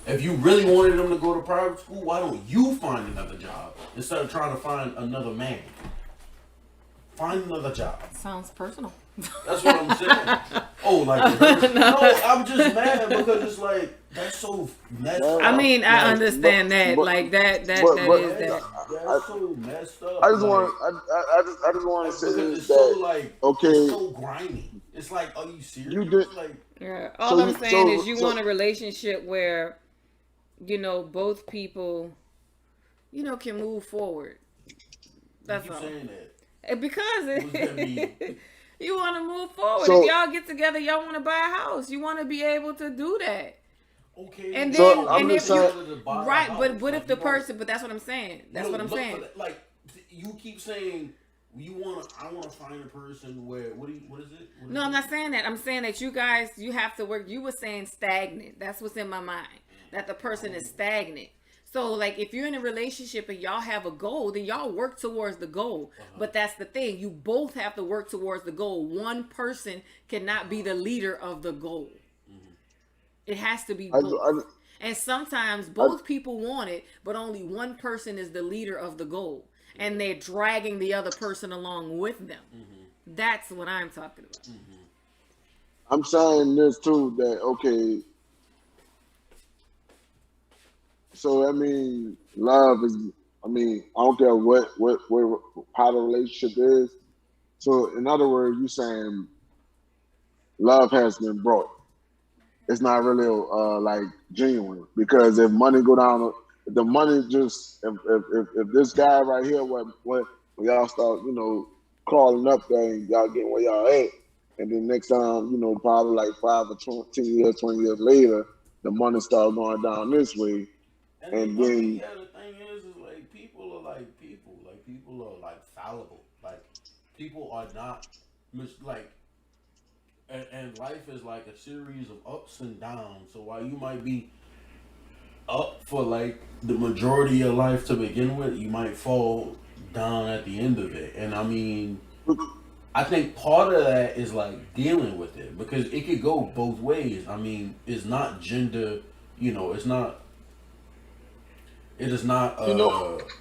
Speaker 2: If you really wanted them to go to private school, why don't you find another job instead of trying to find another man? Find another job.
Speaker 1: Sounds personal.
Speaker 2: That's what I'm saying. Oh, like, no, I'm just mad because it's like, that's so messed up.
Speaker 1: I mean, I understand that. Like, that is that.
Speaker 2: That's so messed up.
Speaker 3: I just want to say
Speaker 2: it's
Speaker 3: that,
Speaker 2: so, like,
Speaker 3: okay.
Speaker 2: It's so grimy. It's like, are you serious?
Speaker 3: You did.
Speaker 2: Like,
Speaker 1: yeah. All I'm saying is you want a relationship where, you know, both people, you know, can move forward. That's all.
Speaker 2: Saying that.
Speaker 1: Because you want to move forward.
Speaker 3: So,
Speaker 1: if y'all get together, y'all want to buy a house. You want to be able to do that.
Speaker 2: Okay.
Speaker 1: And then,
Speaker 3: so
Speaker 1: and if you
Speaker 2: right,
Speaker 1: but what if the person? But that's what I'm saying. That's what I'm saying.
Speaker 2: Like you keep saying, I want to find a person where what is it?
Speaker 1: No, I'm not saying that. I'm saying that you guys, you have to work. You were saying stagnant. That's what's in my mind. That the person is stagnant. So, like, if you're in a relationship and y'all have a goal, then y'all work towards the goal. But that's the thing. You both have to work towards the goal. One person cannot be the leader of the goal. It has to be both. And sometimes both people want it, but only one person is the leader of the goal. And they're dragging the other person along with them. That's what I'm talking about.
Speaker 3: I'm saying this, too, that, okay, so, I mean, love is, I don't care how the relationship is. So, in other words, you're saying love has been brought. It's not really, like, genuine. Because if money go down, if the money just, if this guy right here, when y'all start, you know, crawling up there and y'all getting where y'all at, and then next time, you know, probably like 5 or 20 years later, the money start going down this way. And then
Speaker 2: the thing is like people are like people. Like people are like fallible. Like people are not like and life is like a series of ups and downs. So while you might be up for like the majority of life to begin with, you might fall down at the end of it. And I mean, I think part of that is like dealing with it because it could go both ways. I mean, it's not gender, you know, it is not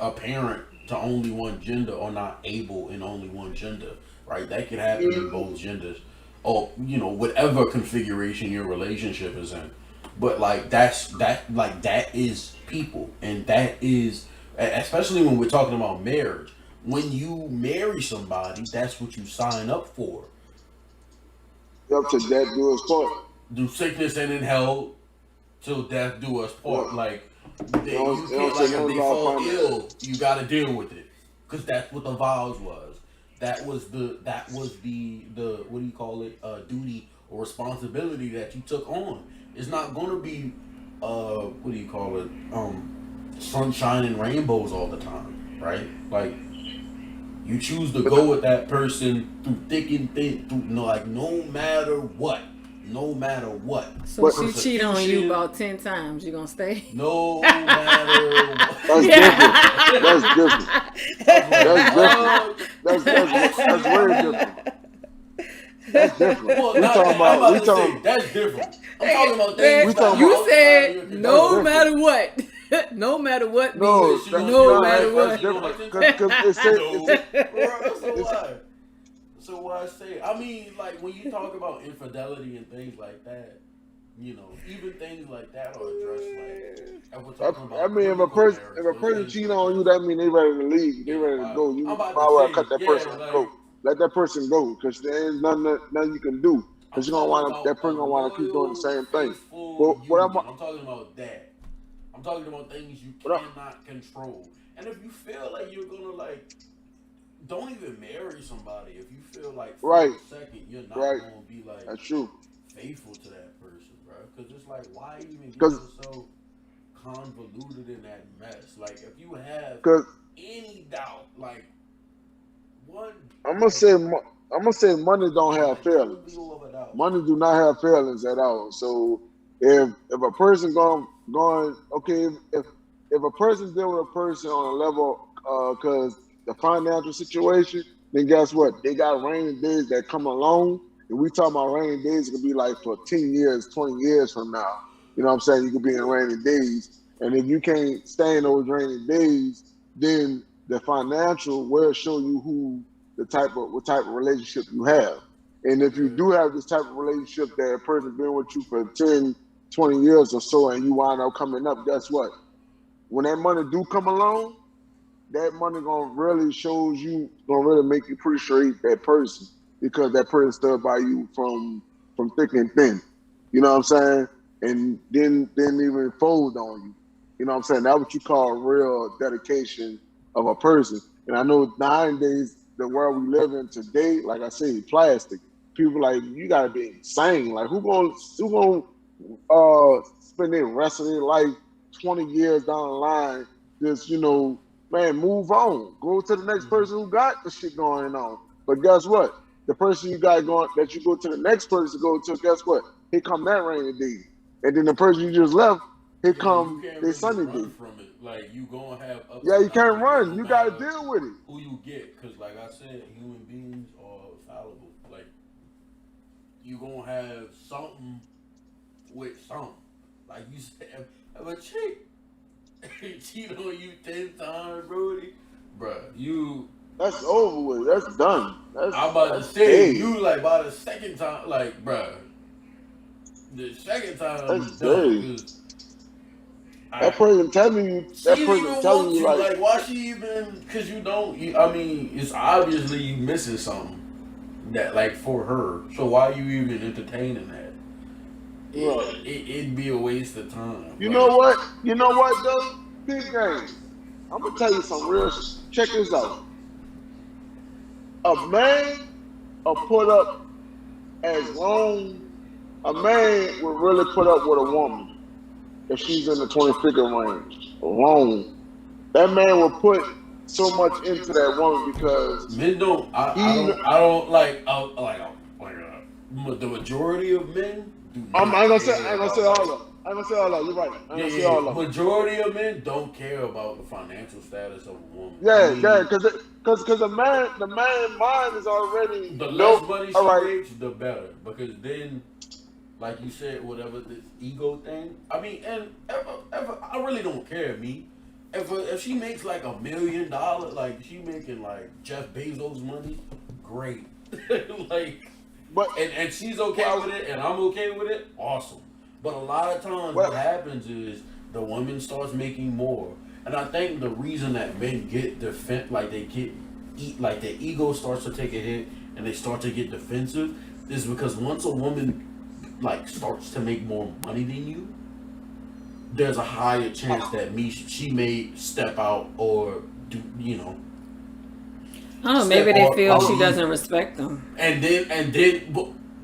Speaker 2: apparent to only one gender or not able in only one gender, right? That could happen in both genders or, you know, whatever configuration your relationship is in. But like that is people, and that is, especially when we're talking about marriage, when you marry somebody, that's what you sign up for.
Speaker 3: Up to death do us part.
Speaker 2: Do sickness and in hell till death do us part.
Speaker 3: Yeah.
Speaker 2: Like, if they fall ill, you gotta deal with it, cause that's what the vows was. That was the what do you call it? Duty or responsibility that you took on. It's not gonna be what do you call it? Sunshine and rainbows all the time, right? Like You choose to go with that person through thick and thin, no matter what. No matter what.
Speaker 1: So if she cheat on you about 10 times, you gonna stay?
Speaker 2: No matter what.
Speaker 3: That's different. That's very different. That's different.
Speaker 2: Well,
Speaker 3: We talking about
Speaker 2: that's different. I'm talking about things.
Speaker 1: You said no matter what. No matter what.
Speaker 3: No,
Speaker 1: means no matter what.
Speaker 3: That's different. Because
Speaker 2: So why I say, I mean, like when you talk about infidelity and things like that, you know, even things like that are addressed. Like, if we're talking about
Speaker 3: I mean, if a person cheat on you, that means they ready to leave. They ready to go. You might well cut that person and go. Let that person go, because there ain't nothing you can do. Because you're gonna want that person gonna want to keep doing the same thing. But
Speaker 2: I'm talking about that. I'm talking about things you cannot control. And if you feel like you're gonna don't even marry somebody if you feel like for a second you're not gonna be like
Speaker 3: that's true.
Speaker 2: Faithful to that person, bro. Because it's like, why even get yourself convoluted in that mess? Like, if you have any doubt, like one,
Speaker 3: I'm gonna say money don't have feelings. Money do not have feelings at all. So if a person going okay, if a person deal with a person on a level because the financial situation, then guess what? They got rainy days that come along, and we talking about rainy days. It could be like for 10 years, 20 years from now. You know what I'm saying? You could be in rainy days, and if you can't stay in those rainy days, then the financial will show you what type of relationship you have. And if you do have this type of relationship that a person been with you for 10, 20 years or so, and you wind up coming up, guess what? When that money do come along, that money gonna really make you appreciate that person, because that person stood by you from thick and thin. You know what I'm saying? And didn't even fold on you. You know what I'm saying? That's what you call real dedication of a person. And I know nowadays, the world we live in today, like I say, plastic. People like, you gotta be insane. Like who gonna spend the rest of their life 20 years down the line just, man, move on. Go to the next person who got the shit going on. But guess what? The person you got going, that you go to the next person to go to, guess what? Here come that rainy day. And then the person you just left, here come the sunny day.
Speaker 2: From it. Like, you gonna have ups
Speaker 3: you can't run. You got to deal with it.
Speaker 2: Who you get. Because like I said, human beings are fallible. Like, you gonna have something with something. Like you said, if a chick cheat on you 10 times, Brody, bruh,
Speaker 3: that's over with. That's done.
Speaker 2: I'm about to say, you like by the second time, like, bruh, the second time
Speaker 3: that's
Speaker 2: done.
Speaker 3: That person telling you,
Speaker 2: like, why she even? Because you don't. I mean, it's obviously you missing something that, like, for her. So why you even entertaining that? It'd be a waste of time.
Speaker 3: You know what? Though, big games. I'm gonna tell you some real shit. Check this out. A man will put up a man will really put up with a woman if she's in the 20 figure range alone. That man will put so much into that woman because
Speaker 2: men don't. I don't like the majority of men.
Speaker 3: I'm gonna say all of. You're right.
Speaker 2: Majority of men don't care about the financial status of a woman.
Speaker 3: Because the man mind is already
Speaker 2: the less money she makes, the better. Because then, like you said, whatever this ego thing. I mean, and ever, I really don't care. If she makes like $1 million, like she making like Jeff Bezos money, great. Like. And she's okay with it, and I'm okay with it. Awesome. But a lot of times, what happens is the woman starts making more, and I think the reason that men get their ego starts to take a hit, and they start to get defensive, is because once a woman like starts to make more money than you, there's a higher chance that she may step out or do
Speaker 1: I don't know, maybe they feel she doesn't respect them.
Speaker 2: And then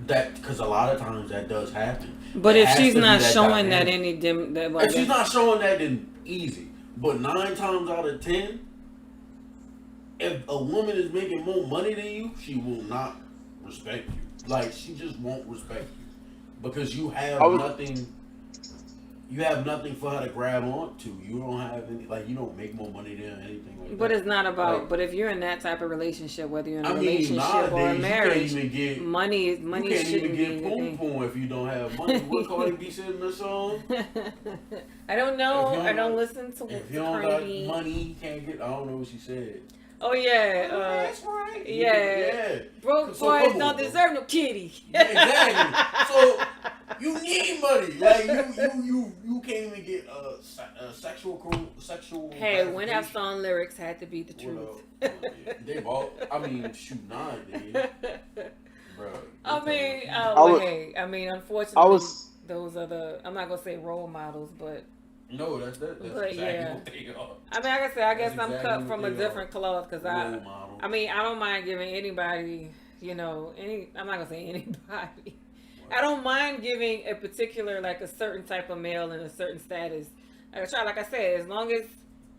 Speaker 2: that, because a lot of times that does happen.
Speaker 1: But if she's not showing that
Speaker 2: if she's not showing that, then easy. But 9 times out of 10, if a woman is making more money than you, she will not respect you. Like she just won't respect you because you have
Speaker 3: I was,
Speaker 2: nothing. You have nothing for her to grab onto. You don't have any, like, you don't make more money than anything like
Speaker 1: But
Speaker 2: that.
Speaker 1: it's not about.
Speaker 2: Like,
Speaker 1: but if you're in that type of relationship, whether you're in a
Speaker 2: I mean,
Speaker 1: relationship or a
Speaker 2: nowadays
Speaker 1: marriage,
Speaker 2: you can't even get
Speaker 1: money
Speaker 2: you can't
Speaker 1: shouldn't
Speaker 2: even
Speaker 1: be
Speaker 2: get
Speaker 1: a
Speaker 2: poom
Speaker 1: thing.
Speaker 2: poom if you don't have money. What Cardi B said in the song?
Speaker 1: I don't
Speaker 2: If
Speaker 1: know.
Speaker 2: you
Speaker 1: I don't
Speaker 2: don't,
Speaker 1: listen to
Speaker 2: if you don't
Speaker 1: Cardi
Speaker 2: got
Speaker 1: B.
Speaker 2: money, you can't get. I don't know what she said.
Speaker 1: Oh yeah,
Speaker 2: That's right.
Speaker 1: yeah. Broke
Speaker 2: So
Speaker 1: boys
Speaker 2: come
Speaker 1: don't
Speaker 2: on, bro.
Speaker 1: deserve no kitty.
Speaker 2: Yeah, exactly. So you need money. Like you can't even get sexual.
Speaker 1: Hey, when have
Speaker 2: gratification.
Speaker 1: song lyrics had to be the truth?
Speaker 2: Well, they've all. I mean, shoot, nowadays, bro.
Speaker 1: I mean, unfortunately,
Speaker 3: I was,
Speaker 1: those are the. I'm not gonna say role models, but
Speaker 2: No, that's exactly
Speaker 1: yeah.
Speaker 2: what they are.
Speaker 1: I mean, like I said, I guess
Speaker 2: That's
Speaker 1: I'm
Speaker 2: exactly
Speaker 1: cut
Speaker 2: what
Speaker 1: from
Speaker 2: they
Speaker 1: a different cloth because
Speaker 2: Role model.
Speaker 1: I mean, I don't mind giving anybody, I'm not gonna say anybody. I don't mind giving a particular, like a certain type of male in a certain status. Like I said, as long as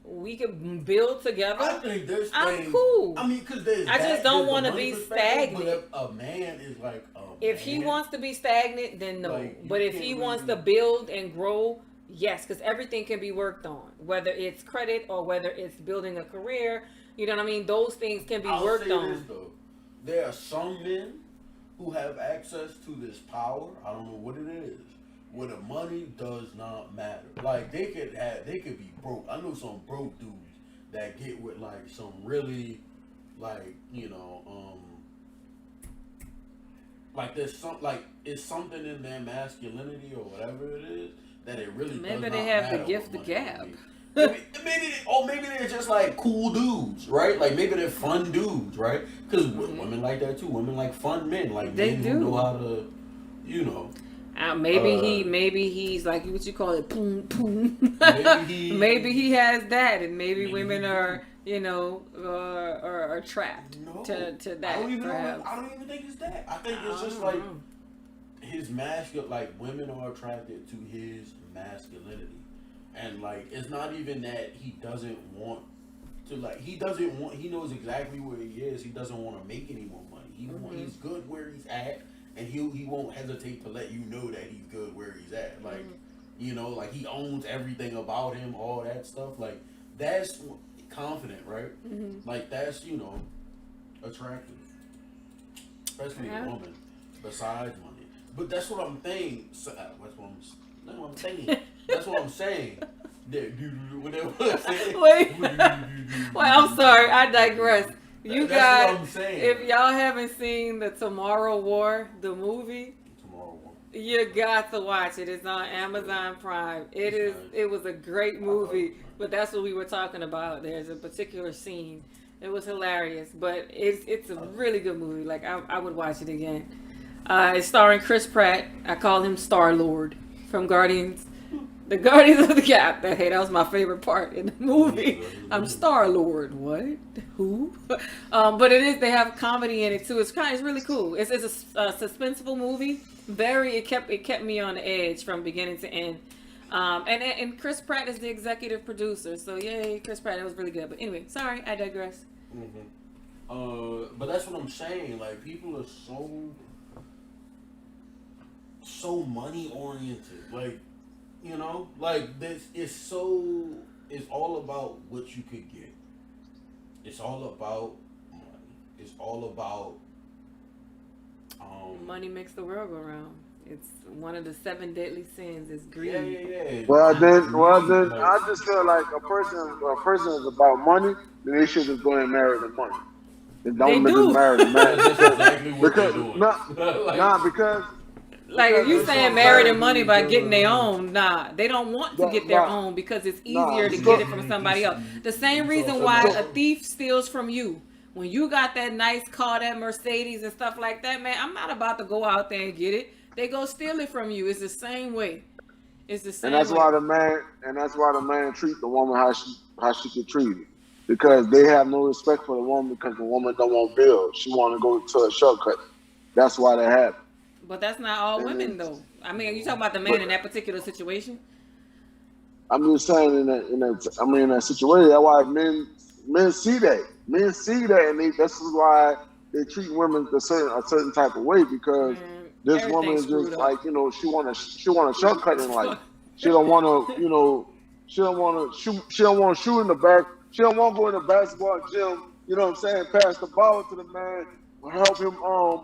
Speaker 1: we can build together,
Speaker 2: I think there's
Speaker 1: I'm
Speaker 2: things,
Speaker 1: cool.
Speaker 2: I mean, because there's.
Speaker 1: I just don't want to be
Speaker 2: stagnant.
Speaker 1: stagnant.
Speaker 2: But if a man is like
Speaker 1: If he wants to be stagnant, then no.
Speaker 2: Like, you
Speaker 1: but if
Speaker 2: can't
Speaker 1: he
Speaker 2: really-
Speaker 1: wants to build and grow, yes, because everything can be worked on, whether it's credit or whether it's building a career. You know what I mean? Those things can be
Speaker 2: I'll
Speaker 1: worked
Speaker 2: say
Speaker 1: on.
Speaker 2: This, though. There are some men who have access to this power. I don't know what it is. Where the money does not matter. Like they could be broke. I know some broke dudes that get with like some really, like like there's it's something in their masculinity or whatever it is that it really
Speaker 1: Maybe
Speaker 2: does
Speaker 1: they
Speaker 2: not
Speaker 1: have the
Speaker 2: matter
Speaker 1: gift
Speaker 2: what
Speaker 1: to
Speaker 2: money
Speaker 1: gab.
Speaker 2: maybe they're just like cool dudes, right? Like maybe they're fun dudes, right? Because women like that too. Women like fun men, like
Speaker 1: They
Speaker 2: men
Speaker 1: do.
Speaker 2: who know how to,
Speaker 1: Maybe he's like what you call it, poom poom.
Speaker 2: Maybe
Speaker 1: Maybe he has that, and maybe women are are trapped
Speaker 2: No,
Speaker 1: to that.
Speaker 2: I don't even
Speaker 1: perhaps.
Speaker 2: know. I don't even think it's that. I think it's
Speaker 1: I
Speaker 2: just
Speaker 1: don't
Speaker 2: like
Speaker 1: know.
Speaker 2: his masculine. Like women are attracted to his masculinity, and like it's not even that he doesn't want to. Like he doesn't want. He knows exactly where he is. He doesn't want to make any more money. He's good where he's at, and he won't hesitate to let you know that he's good where he's at. Like like he owns everything about him, all that stuff. Like that's confident, right? Like that's attractive, especially a woman. Besides money, but that's what I'm saying. That's what I'm saying.
Speaker 1: Wait, I'm sorry. I digress. You
Speaker 2: That's
Speaker 1: guys,
Speaker 2: what I'm saying.
Speaker 1: if y'all haven't seen the Tomorrow War, the movie, you got to watch it. It's on Amazon Prime. It was a great movie, but that's what we were talking about. There's a particular scene. It was hilarious, but it's a really good movie. Like I would watch it again. It's starring Chris Pratt. I call him Star Lord from Guardians. The Guardians of the Galaxy. Hey, that was my favorite part in the movie. I'm Star Lord. What? Who? But they have comedy in it too. It's really cool. It's a suspenseful movie. It kept me on the edge from beginning to end. And Chris Pratt is the executive producer. So yay, Chris Pratt. It was really good. But anyway, sorry, I digress.
Speaker 2: But that's what I'm saying. Like people are so money oriented. Like this is it's all about what you could get. It's all about money. It's all about
Speaker 1: money makes the world go round. It's one of the 7 deadly sins is greed.
Speaker 2: Yeah.
Speaker 3: well then, I just feel like a person is about money, then they should just go and marry the money. And don't
Speaker 1: They do.
Speaker 3: marry the man.
Speaker 2: That's exactly what they're
Speaker 3: Because
Speaker 2: doing.
Speaker 3: because
Speaker 1: Like if you
Speaker 3: Because
Speaker 1: saying
Speaker 3: it's
Speaker 1: marry
Speaker 3: so
Speaker 1: the money by
Speaker 3: bad.
Speaker 1: getting their own, nah, they don't want to get their own because it's easier to get it from somebody else. The same reason why a thief steals from you. When you got that nice car, that Mercedes and stuff like that, man, I'm not about to go out there and get it. They go steal it from you. It's the same way. It's the same
Speaker 3: and that's
Speaker 1: way.
Speaker 3: why the man treat the woman how she get treated. Because they have no respect for the woman because the woman don't want bills. She want to go to a shortcut. That's why that happened.
Speaker 1: But that's not all women though. I mean, you talking about the man in that particular situation?
Speaker 3: I'm just saying in that situation. That's why men see that. Men see that, and this is why they treat women a certain type of way, because this woman is just like, you know, she want a shortcut in life. She don't want to, you know, she don't want to shoot in the back. She don't want to go in the basketball gym. You know what I'm saying? Pass the ball to the man, help him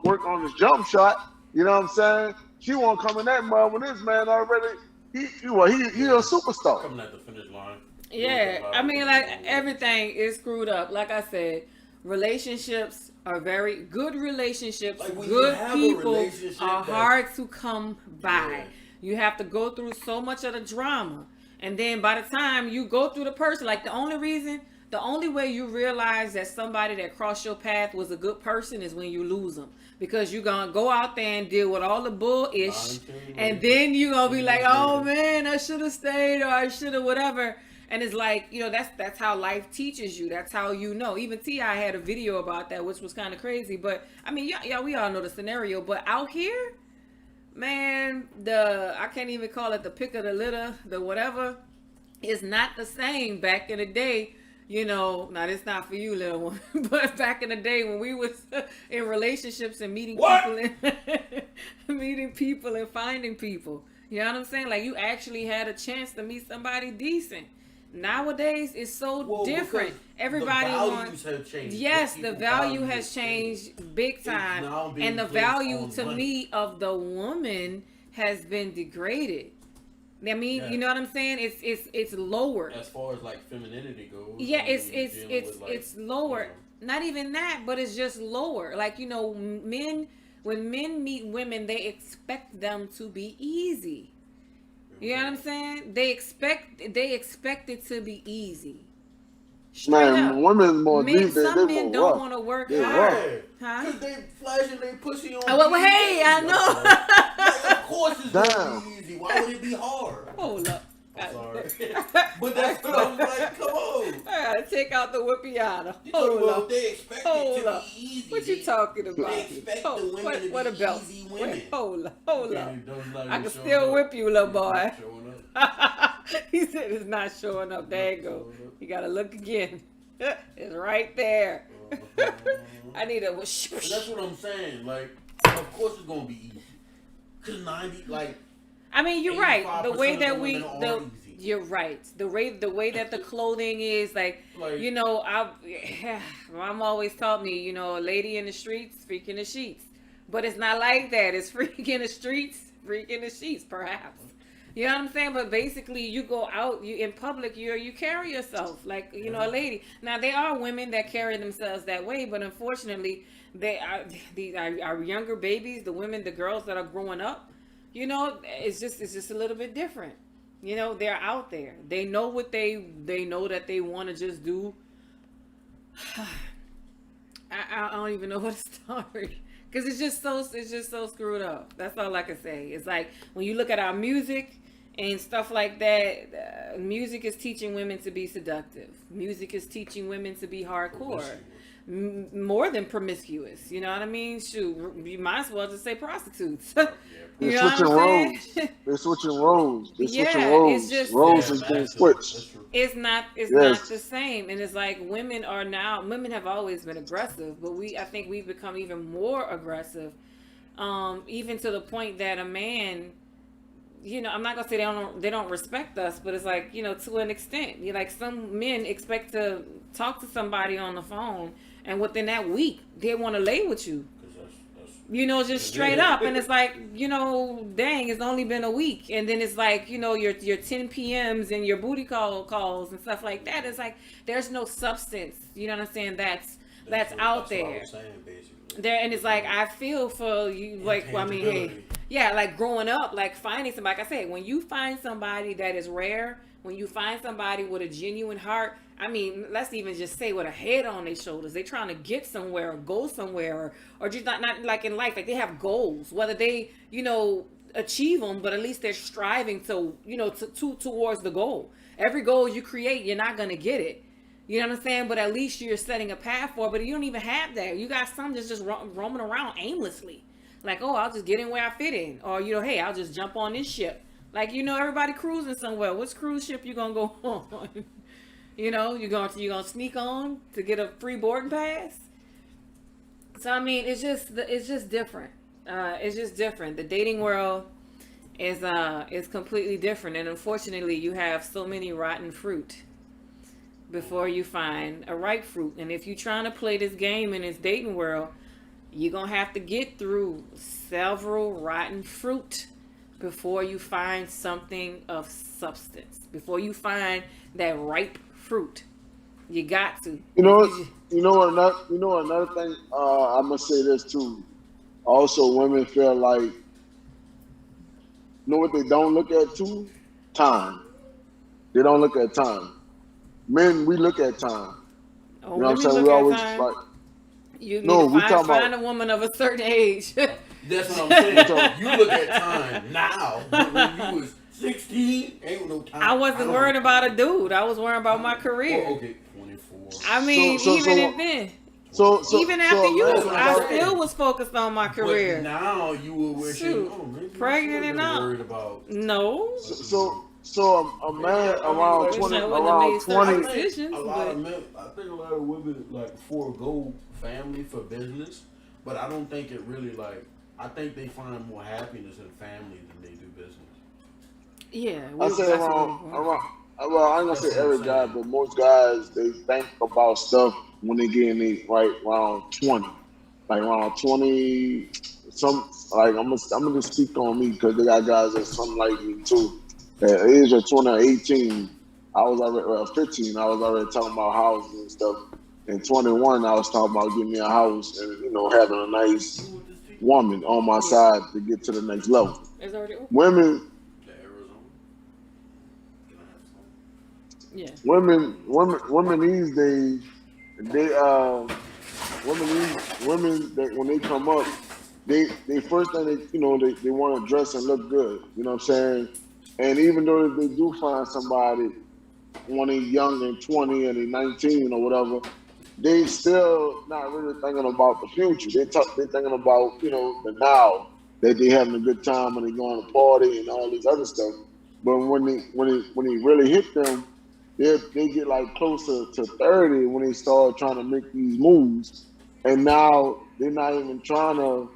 Speaker 3: work on his jump shot. You know what I'm saying? She want to come in that mud when this man already he a superstar.
Speaker 2: Coming at the finish line.
Speaker 1: Yeah, I mean, like, everything is screwed up. Like I said, relationships are very good. Relationships,
Speaker 2: Like,
Speaker 1: good people are hard to come by.
Speaker 2: Yeah.
Speaker 1: You have to go through so much of the drama, and then by the time you go through the person, like, the only way you realize that somebody that crossed your path was a good person is when you lose them. Because you're going to go out there and deal with all the bullish, and then you're going to be like, oh man, I should have stayed, or I should have whatever. And it's like, you know, that's how life teaches you. That's how you know. Even T.I. had a video about that, which was kind of crazy. But, I mean, yeah, we all know the scenario. But out here, man, I can't even call it the pick of the litter, the whatever. It's not the same back in the day. You know, now it's not for you, little one, but back in the day when we was in relationships and meeting people and finding people, you know what I'm saying? Like, you actually had a chance to meet somebody decent. Nowadays, it's so different. Everybody wants.
Speaker 2: Have changed.
Speaker 1: Yes, the value has changed big time, and the value to me of the woman has been degraded. I mean, you know what I'm saying? It's lower.
Speaker 2: As far as like femininity goes.
Speaker 1: Yeah, it's lower. Not even that, but it's just lower. Like, you know, when men meet women, they expect them to be easy. You know what I'm saying? They expect it to be easy.
Speaker 3: Man, women more deep.
Speaker 1: Some men don't want to work hard. Huh?
Speaker 2: Because they flashing their pussy on.
Speaker 1: Oh, well, hey, I know.
Speaker 2: Like, of course it's going to be easy. Why would it be hard?
Speaker 1: Hold up.
Speaker 2: I'm sorry. But that's what I'm like, come on.
Speaker 1: I gotta take out the Whippiana.
Speaker 2: Hold up. They expect it to be easy.
Speaker 1: What you talking about?
Speaker 2: They expect the women to be easy women.
Speaker 1: Hold up. I can still whip you, little boy. He said it's not showing up. There you go. You gotta look again. It's right there. I need a whoosh.
Speaker 2: That's what I'm saying. Like, of course it's gonna be easy. Cause 90, like.
Speaker 1: I mean, you're right. The way that you're right. The way that the clothing is, like you know, Mom always taught me, you know, a lady in the streets, freak in the sheets. But it's not like that. It's freak in the streets, freak in the sheets, perhaps. You know what I'm saying? But basically, you go out, you in public, you carry yourself like, you know, a lady. Now, there are women that carry themselves that way, but unfortunately, our younger babies, the women, the girls that are growing up, you know, it's just a little bit different. You know, they're out there. They know what they know that they want to just do. I don't even know what to start. Because it's just so screwed up. That's all I can say. It's like when you look at our music and stuff like that, music is teaching women to be seductive. Music is teaching women to be hardcore. More than promiscuous. You know what I mean? Shoot, you might as well just say prostitutes.
Speaker 3: They're switching roles. They're switching roles.
Speaker 1: It's just
Speaker 3: roles is being switched.
Speaker 1: It's not the same. And it's like women have always been aggressive, but I think we've become even more aggressive. Even to the point that a man, you know, I'm not gonna say they don't respect us, but it's like, you know, to an extent. You like some men expect to talk to somebody on the phone, and within that week they want to lay with you. You know, just straight up. And it's like, you know, dang, it's only been a week. And then it's like, you know, your 10 p.m.s and your booty calls and stuff like that. It's like, there's no substance. You know what I'm saying? That's out there. And it's like, I feel for you, like, well, I mean, hey, yeah, like growing up, like finding somebody, like I said, when you find somebody that is rare, when you find somebody with a genuine heart, I mean, let's even just say with a head on their shoulders, they trying to get somewhere or go somewhere, or just not like in life, like they have goals, whether they, you know, achieve them, but at least they're striving to, you know, towards the goal. Every goal you create, you're not going to get it. You know what I'm saying? But at least you're setting a path for it, but you don't even have that. You got some that's just roaming around aimlessly. Like, oh, I'll just get in where I fit in. Or, you know, hey, I'll just jump on this ship. Like, you know, everybody cruising somewhere. Which cruise ship you going to go on? You know, you gonna sneak on to get a free boarding pass. So I mean, it's just different. It's just different. The dating world is completely different, and unfortunately, you have so many rotten fruit before you find a ripe fruit. And if you're trying to play this game in this dating world, you're gonna have to get through several rotten fruit before you find something of substance. Before you find that ripe fruit, you got to.
Speaker 3: Another thing. I'm gonna say this too. Also, women feel like, you know what they don't look at too? Time. They don't look at time. Men, we look at time.
Speaker 1: Oh,
Speaker 3: You know what I'm
Speaker 1: women
Speaker 3: saying?
Speaker 1: look
Speaker 3: We
Speaker 1: at
Speaker 3: always
Speaker 1: time.
Speaker 3: like.
Speaker 1: You need
Speaker 3: No,
Speaker 1: to
Speaker 3: we talking
Speaker 1: find
Speaker 3: about.
Speaker 1: a woman of a certain age.
Speaker 2: That's what I'm saying. You look at time now. But when you was 16, ain't no time.
Speaker 1: I wasn't worried about a dude. I was worried about my career.
Speaker 2: Oh, okay, 24.
Speaker 1: I mean, even then. Even after you, I still was focused on my career.
Speaker 2: But now you were wishing,
Speaker 1: Shoot,
Speaker 2: maybe
Speaker 1: pregnant and all.
Speaker 2: worried about.
Speaker 1: No.
Speaker 3: So a man around 20, around 20.
Speaker 1: Decisions,
Speaker 2: a lot
Speaker 1: but
Speaker 2: of men, I think a lot of women like forego family for business, but I don't think it really like. I think they find more happiness in family than they do business.
Speaker 1: yeah,
Speaker 3: I say around. Well, I ain't gonna say every guy, but most guys they think about stuff when they get in the right around 20, like around 20. Some like I'm gonna just speak on me because they got guys that's something like me too. At the age of 20 or 18, I was already 15. I was already talking about houses and stuff. And 21, I was talking about getting me a house and having a nice woman on my side to get to the next level.
Speaker 1: it's already open.
Speaker 3: Women.
Speaker 1: Yeah.
Speaker 3: Women these days, they women that when they come up, they first thing they want to dress and look good. You know what I'm saying? And even though they do find somebody when they young and 20 and they 19 or whatever, they still not really thinking about the future. They thinking about the now, that they having a good time when they going to party and all this other stuff. But when they really hit them, they get like closer to 30 when they start trying to make these moves, and now they're not even trying to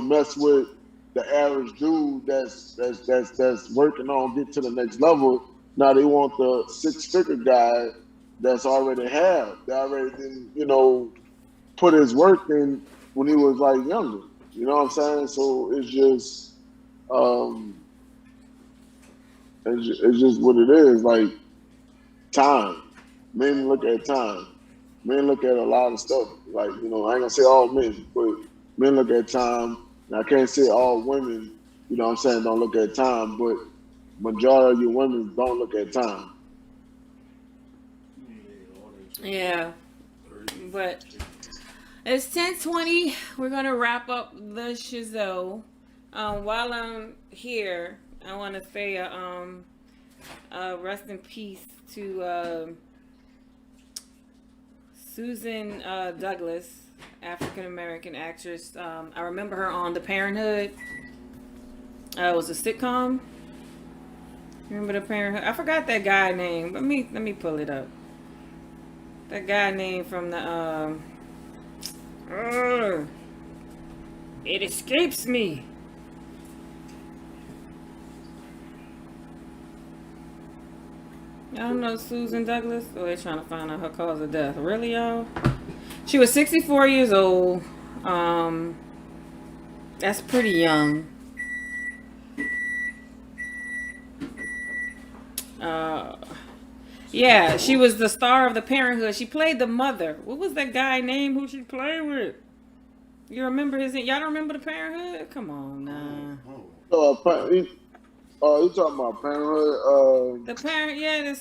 Speaker 3: mess with the average dude that's working on get to the next level. Now they want the 6-figure guy that's already didn't put his work in when he was like younger. You know what I'm saying? So it's just it's just what it is. Like time. Men look at time. Men look at a lot of stuff. Like, I ain't gonna say all men, but men look at time. And I can't say all women, don't look at time, but majority of you women don't look at time.
Speaker 1: Yeah. But it's 10:20. We're gonna wrap up the shizo. While I'm here, I want to say rest in peace to Susan Douglas, African American actress. I remember her on The Parenthood. It was a sitcom. Remember The Parenthood? I forgot that guy name. Let me pull it up. That guy name from the it escapes me. Y'all know Susan Douglas? Oh, they're trying to find out her cause of death. Really, y'all? She was 64 years old. That's pretty young. Yeah, she was the star of The Parenthood. She played the mother. What was that guy name who she played with? You remember his name? Y'all don't remember The Parenthood? Come on, nah.
Speaker 3: You talking about Parenthood?
Speaker 1: The parent, yeah.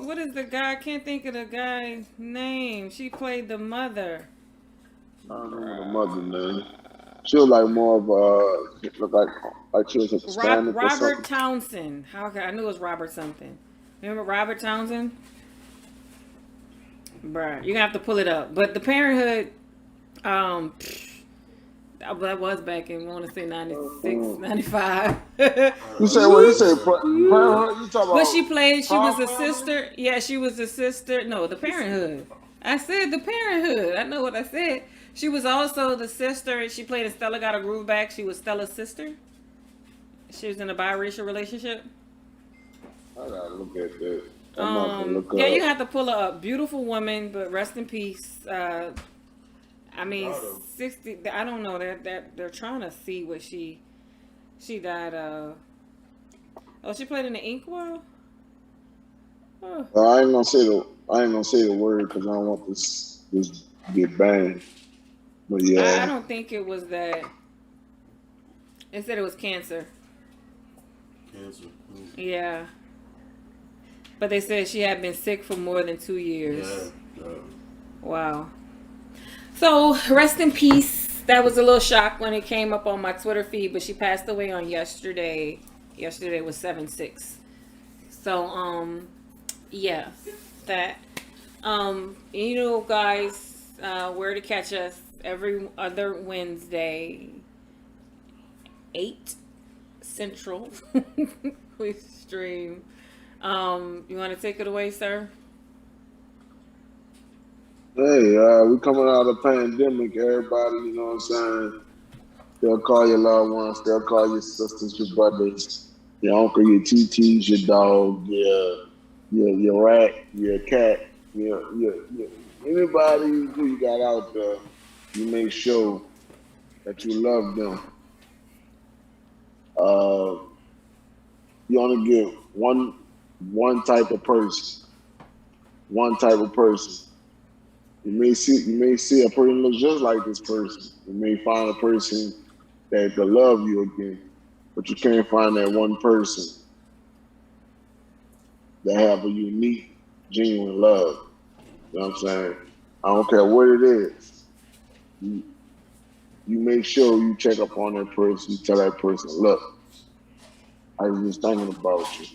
Speaker 1: What is the guy? I can't think of the guy's name. She played the mother.
Speaker 3: I don't know the mother name. She was like more of look like she was a Hispanic or something.
Speaker 1: Robert Townsend. I knew it was Robert something. Remember Robert Townsend? Bruh, you're gonna have to pull it up. But The Parenthood, That was back in, I want to say 96, 95.
Speaker 3: You say what? You say Parenthood? You talking
Speaker 1: But
Speaker 3: about?
Speaker 1: she played, she was
Speaker 3: Proud
Speaker 1: a
Speaker 3: Family?
Speaker 1: sister. Yeah, she was a sister. No, the Parenthood. I said the Parenthood. I know what I said. She was also the sister, and she played in Stella Got a Groove Back. She was Stella's sister. She was in a biracial relationship.
Speaker 3: I gotta look at that. I'm not gonna look
Speaker 1: Yeah,
Speaker 3: up.
Speaker 1: you have to pull her up. Beautiful woman, but rest in peace. I mean, 60. I don't know. They're trying to see what she died of. Oh, she played in the Inkwell. Oh.
Speaker 3: I ain't gonna say the word because I don't want this to get banned. But
Speaker 1: I
Speaker 3: yeah,
Speaker 1: don't think it was that. It said it was cancer.
Speaker 2: Cancer.
Speaker 1: Yeah. But they said she had been sick for more than 2 years.
Speaker 2: Yeah.
Speaker 1: Wow. So, rest in peace. That was a little shock when it came up on my Twitter feed, but she passed away on yesterday. Yesterday was 7/6. So, yeah, that. You know, guys, where to catch us every other Wednesday, 8 Central. We stream. You want to take it away, sir?
Speaker 3: hey, we coming out of the pandemic. Everybody, you know what I'm saying? They'll call your loved ones. They'll call your sisters, your brothers, your uncle, your TTs, your dog, your rat, your cat, your anybody who you got out there. You make sure that you love them. You only get one type of person. One type of person. You may see a person look just like this person. You may find a person that will love you again, but you can't find that one person that have a unique, genuine love. You know what I'm saying? I don't care what it is. You make sure you check up on that person. You tell that person, look, I was just thinking about you.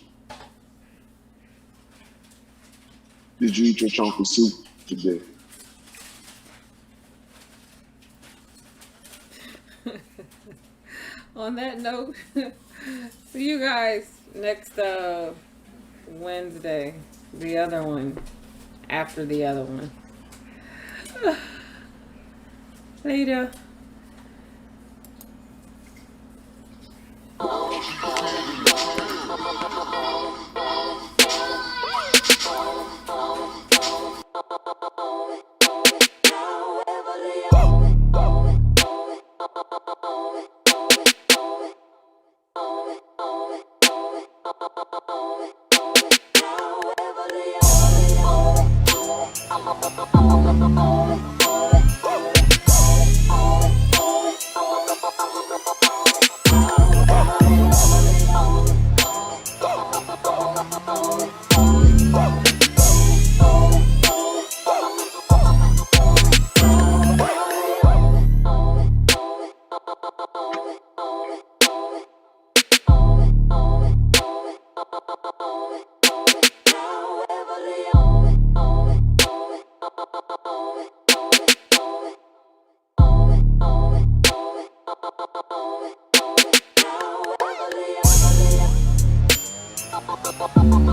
Speaker 3: Did you eat your chunk of soup today?
Speaker 1: On that note, see you guys next Wednesday. The other one. After the other one. Later.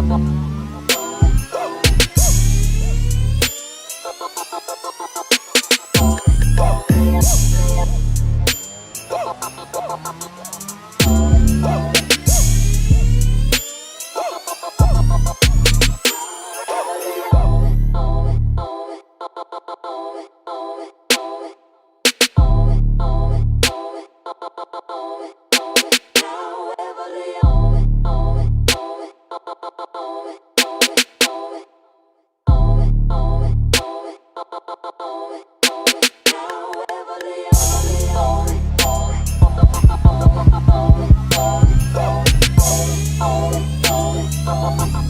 Speaker 5: Now,